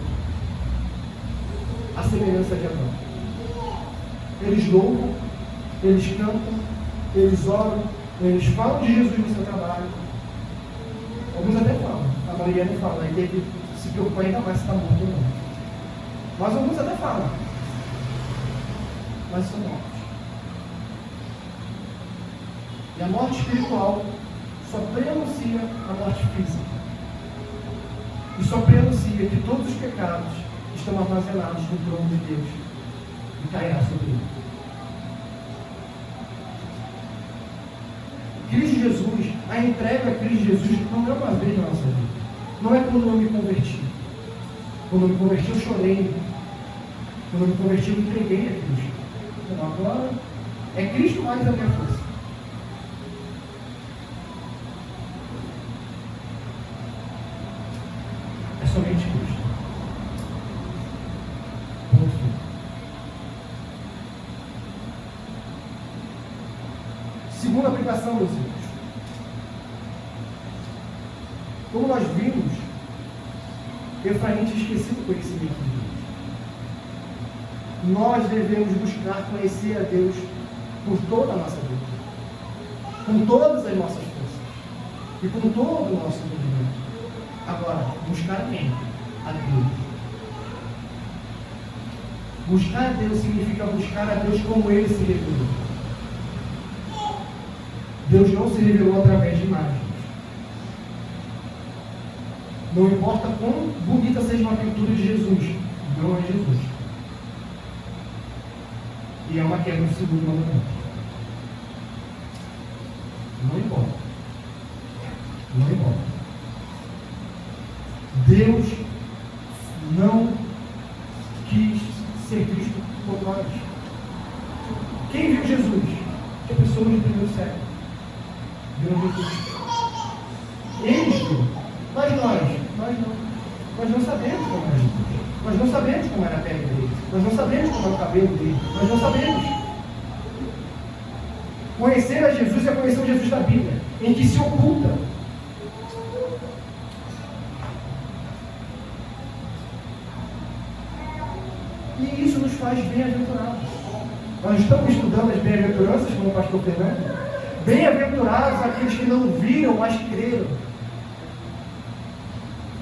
a semelhança de Adão. Eles louvam, eles cantam, eles oram, eles falam de Jesus no seu trabalho. Alguns até falam, a maioria não fala, aí deve se preocupar ainda mais se está morto ou não. Mas alguns até falam, mas são mortos. E a morte espiritual só preanuncia a morte física. E só preanuncia que todos os pecados estão armazenados no trono de Deus e cairá sobre ele. Cristo Jesus, a entrega a Cristo Jesus não é uma vez na nossa vida. Não é quando eu me converti. Quando eu me converti, eu chorei. Quando eu me converti, eu me entreguei a Cristo. Então agora é Cristo mais a minha força. É somente Cristo. Ponto final. Segunda aplicação, meus irmãos. Como nós vimos, Efraim tinha esquecido o conhecimento de Deus. Nós devemos buscar conhecer a Deus por toda a nossa vida, com todas as nossas forças e com todo o nosso entendimento. Agora, buscar quem? A Deus. Buscar a Deus significa buscar a Deus como Ele se revelou. Deus não se revelou através de imagens. Não importa quão bonita seja uma pintura de Jesus, não é Jesus. E é uma quebra do segundo mandamento. Não importa. Não importa. Deus não quis ser visto por nós. Quem viu Jesus? Que pessoas do primeiro século viram Jesus. Eles viram. Mas nós não sabemos como era Jesus. Nós não sabemos como era a pele dele. Nós não sabemos como era o cabelo dele. Nós não sabemos. Conhecer a Jesus é conhecer o Jesus da Bíblia, em que se oculta. E isso nos faz bem-aventurados. Nós estamos estudando as bem-aventuranças com o pastor Fernando. Bem-aventurados aqueles que não viram, mas creram.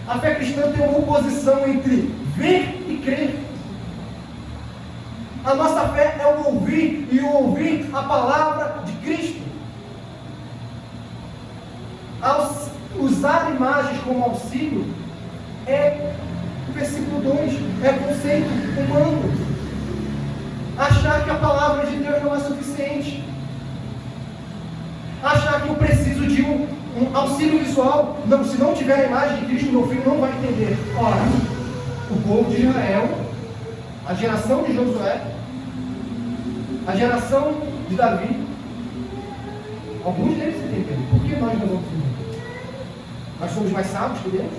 A fé cristã tem uma oposição entre ver e crer. A nossa fé é o ouvir, e o ouvir a palavra de Cristo. Ao usar imagens como auxílio, é o versículo 2, é conceito humano. Achar que a palavra de Deus não é suficiente. Achar que eu preciso de um auxílio visual. Não, se não tiver a imagem de Cristo, meu filho não vai entender. Ora, o povo de Israel, a geração de Josué, a geração de Davi, alguns deles entenderam. Por que nós não vamos entender? Nós somos mais sábios que Deus?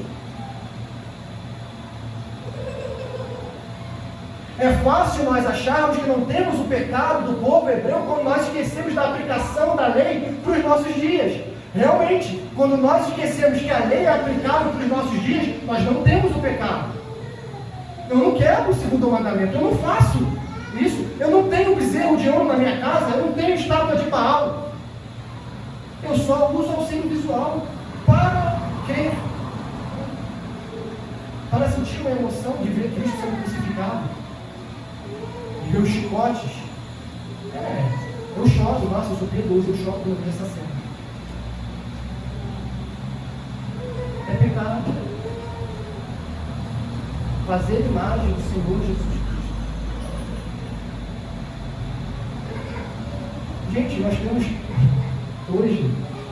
É fácil nós acharmos que não temos o pecado do povo hebreu quando nós esquecemos da aplicação da lei para os nossos dias. Realmente, quando nós esquecemos que a lei é aplicável para os nossos dias, nós não temos o pecado. Eu não quebro o segundo mandamento, eu não faço isso. Eu não tenho bezerro de ouro na minha casa, eu não tenho estátua de Baal. Eu só uso auxílio visual para crer, para sentir uma emoção de ver Cristo sendo crucificado, de ver os chicotes. Eu choro, nossa, eu sou piedoso, eu choro quando eu vejo essa cena. É pecado. Fazer imagem do Senhor Jesus Cristo. Gente, nós temos hoje,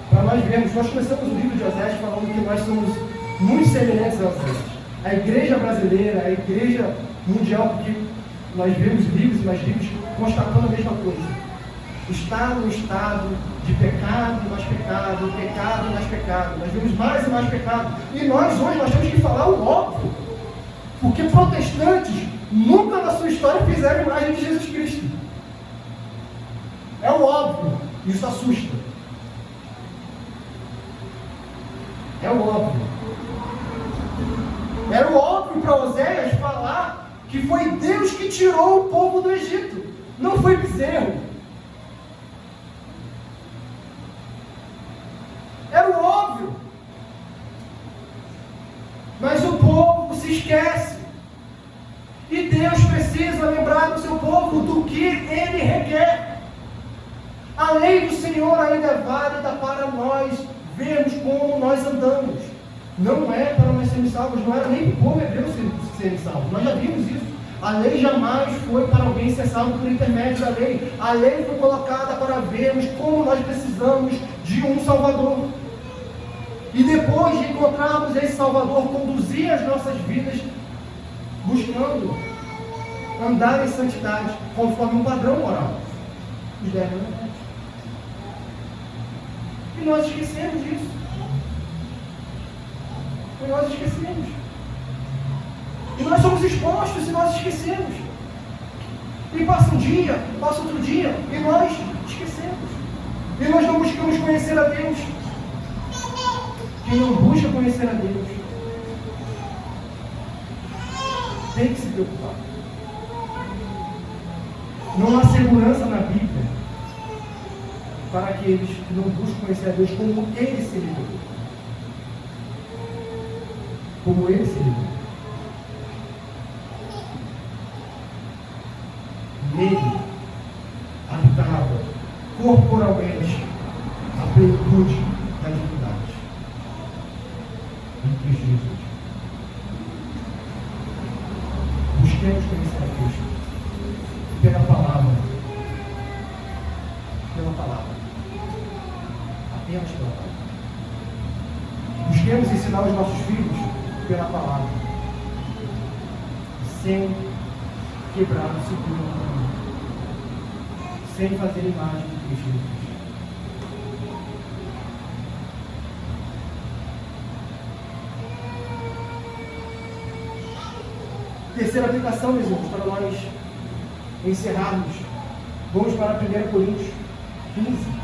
para nós vermos, nós começamos o livro de Osés falando que nós somos muito semelhantes a Osés. A igreja brasileira, a igreja mundial, porque nós vemos livros e mais livros constatando a mesma coisa. Está no estado de pecado e mais pecado, pecado e mais pecado. Nós vemos mais e mais pecado. E nós hoje temos que falar o óbvio. Porque protestantes nunca na sua história fizeram imagem de Jesus Cristo. É o óbvio. Isso assusta. É o óbvio. Era o óbvio para Oséias falar que foi Deus que tirou o povo do Egito. Não foi bezerro. Era o óbvio. Mas o povo se esquece. E Deus precisa lembrar do seu povo do que Ele requer. A lei do Senhor ainda é válida para nós vermos como nós andamos. Não é para nós sermos salvos, não era nem para o povo hebreu serem salvos. Nós já vimos isso. A lei jamais foi para alguém ser salvo por intermédio da lei. A lei foi colocada para vermos como nós precisamos de um Salvador. E depois de encontrarmos esse Salvador, conduzir as nossas vidas buscando andar em santidade, conforme um padrão moral. Os 10 mandamentos. E nós esquecemos disso. E nós esquecemos. E nós somos expostos e nós esquecemos. E passa um dia, passa outro dia, e nós esquecemos. E nós não buscamos conhecer a Deus. Quem não busca conhecer a Deus tem que se preocupar. Não há segurança na Bíblia para aqueles que não buscam conhecer a Deus como Ele se revelou. Como Ele se revelou. Nele habitava corporalmente a plenitude da divindade. Em Cristo Jesus. Busquemos conhecer a Cristo pela palavra. Pela palavra. Apenas pela palavra. Busquemos ensinar os nossos filhos pela palavra. Sem quebrar o segundo mandamento. Sem fazer imagem de Cristo Jesus. Terceira aplicação, meus irmãos, para nós encerrarmos. Vamos para 1 Coríntios 15.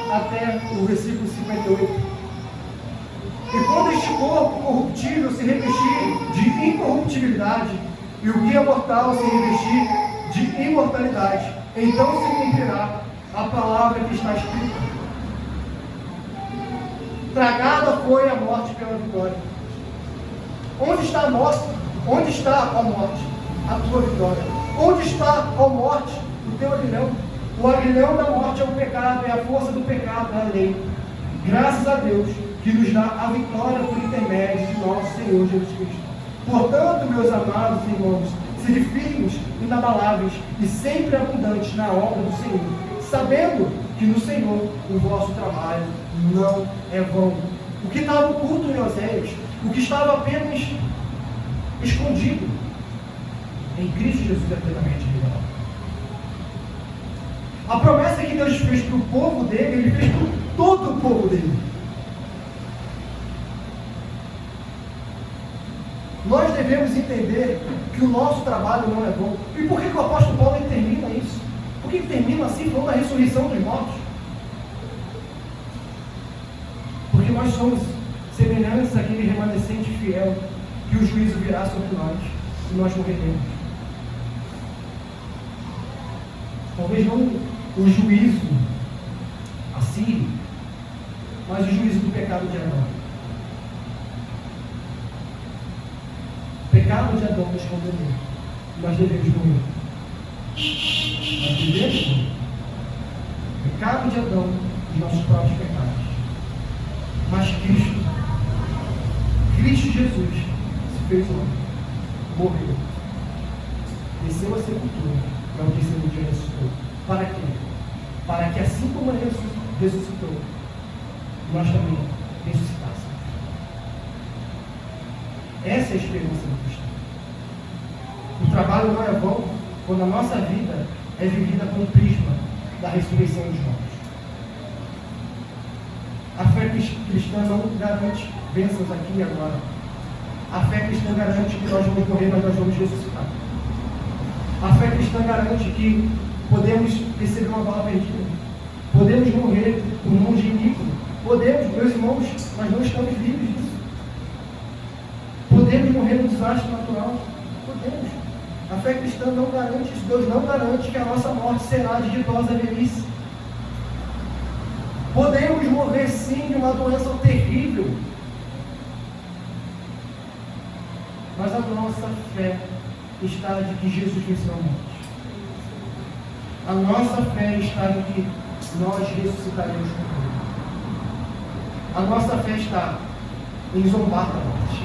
Até o versículo 58. E quando este corpo corruptível se revestir de incorruptibilidade, e o que é mortal se revestir de imortalidade, então se cumprirá a palavra que está escrita: tragada foi a morte pela vitória. Onde está a morte? Onde está a morte? A tua vitória. Onde está, ó morte, o teu aguilhão? O aguilhão da morte é o pecado, é a força do pecado, é a lei. Graças a Deus que nos dá a vitória por intermédio de nosso Senhor Jesus Cristo. Portanto, meus amados irmãos, sede firmes, inabaláveis e sempre abundantes na obra do Senhor, sabendo que no Senhor o vosso trabalho não é vão. O que estava oculto em Oséias, o que estava apenas escondido, em Cristo Jesus é plenamente revelado. A promessa que Deus fez para o povo dele, Ele fez para todo o povo dele. Nós devemos entender que o nosso trabalho não é bom. E por que o apóstolo Paulo termina isso? Por que termina assim, falando da ressurreição dos mortos? Porque nós somos semelhantes àquele remanescente fiel, que o juízo virá sobre nós, e nós morreremos. Talvez não o juízo assírio, mas o juízo do pecado de Adão. O pecado de Adão nos condenou. Nós devemos morrer. Nós devemos morrer. O pecado de Adão, os nossos próprios pecados. Mas Cristo Jesus se fez homem, morreu, desceu a sepultura, e ao terceiro dia ressuscitou. Para quê? Para que assim como ele ressuscitou, nós também ressuscitássemos. Essa é a esperança do cristão. O trabalho não é vão quando a nossa vida é vivida com o prisma da ressurreição dos mortos. A fé cristã não garante bênçãos aqui e agora. A fé cristã garante que nós vamos morrer, mas nós vamos ressuscitar. A fé cristã garante que podemos receber uma bala perdida. Podemos morrer por mão de inimigo. Podemos, meus irmãos, nós não estamos livres disso. Podemos morrer no desastre natural. Podemos. A fé cristã não garante isso. Deus não garante que a nossa morte será de ditosa velhice. Podemos morrer sim de uma doença terrível. Mas a nossa fé está de que Jesus venceu a morte. A nossa fé está de que nós ressuscitaremos com Ele. A nossa fé está em zombar da morte.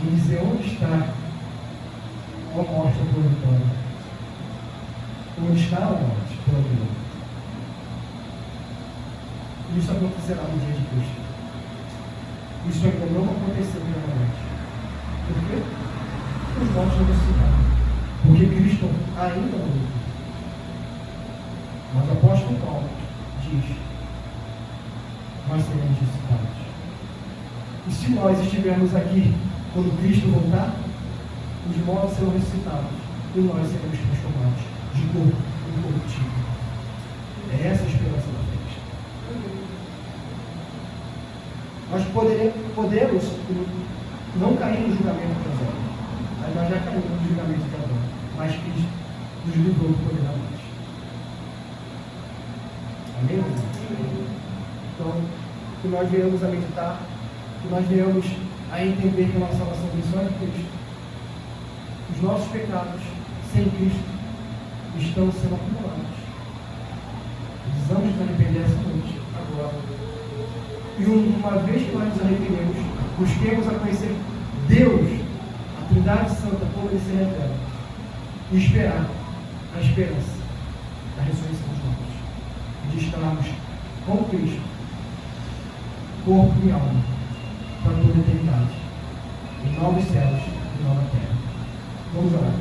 Em dizer onde está a morte da tua vitória. Onde está a morte pela vida. Isso acontecerá no dia de Cristo. Isso ainda não aconteceu pela morte. Por quê? Os mortos não ressuscitaram. Porque Cristo ainda não veio. Mas o apóstolo Paulo diz: nós seremos ressuscitados. E se nós estivermos aqui quando Cristo voltar, os mortos serão ressuscitados e nós seremos transformados de corpo incorruptível. É essa a esperança da fé. Nós podemos não cair no julgamento de Adão. Mas nós já caímos no julgamento de Adão. Mas Cristo nos livrou do poder da morte. Amém? Então, que nós venhamos a meditar, que nós venhamos a entender que a nossa salvação vem só em Cristo. Os nossos pecados, sem Cristo, estão sendo acumulados. Precisamos nos arrepender essa noite, agora. E uma vez que nós nos arrependemos, busquemos a conhecer Deus, a Trindade Santa, como Ele se revela, e esperar a esperança da ressurreição dos mortos, de estarmos com Cristo, corpo e alma, para toda a eternidade, em novos céus e nova terra. Vamos orar.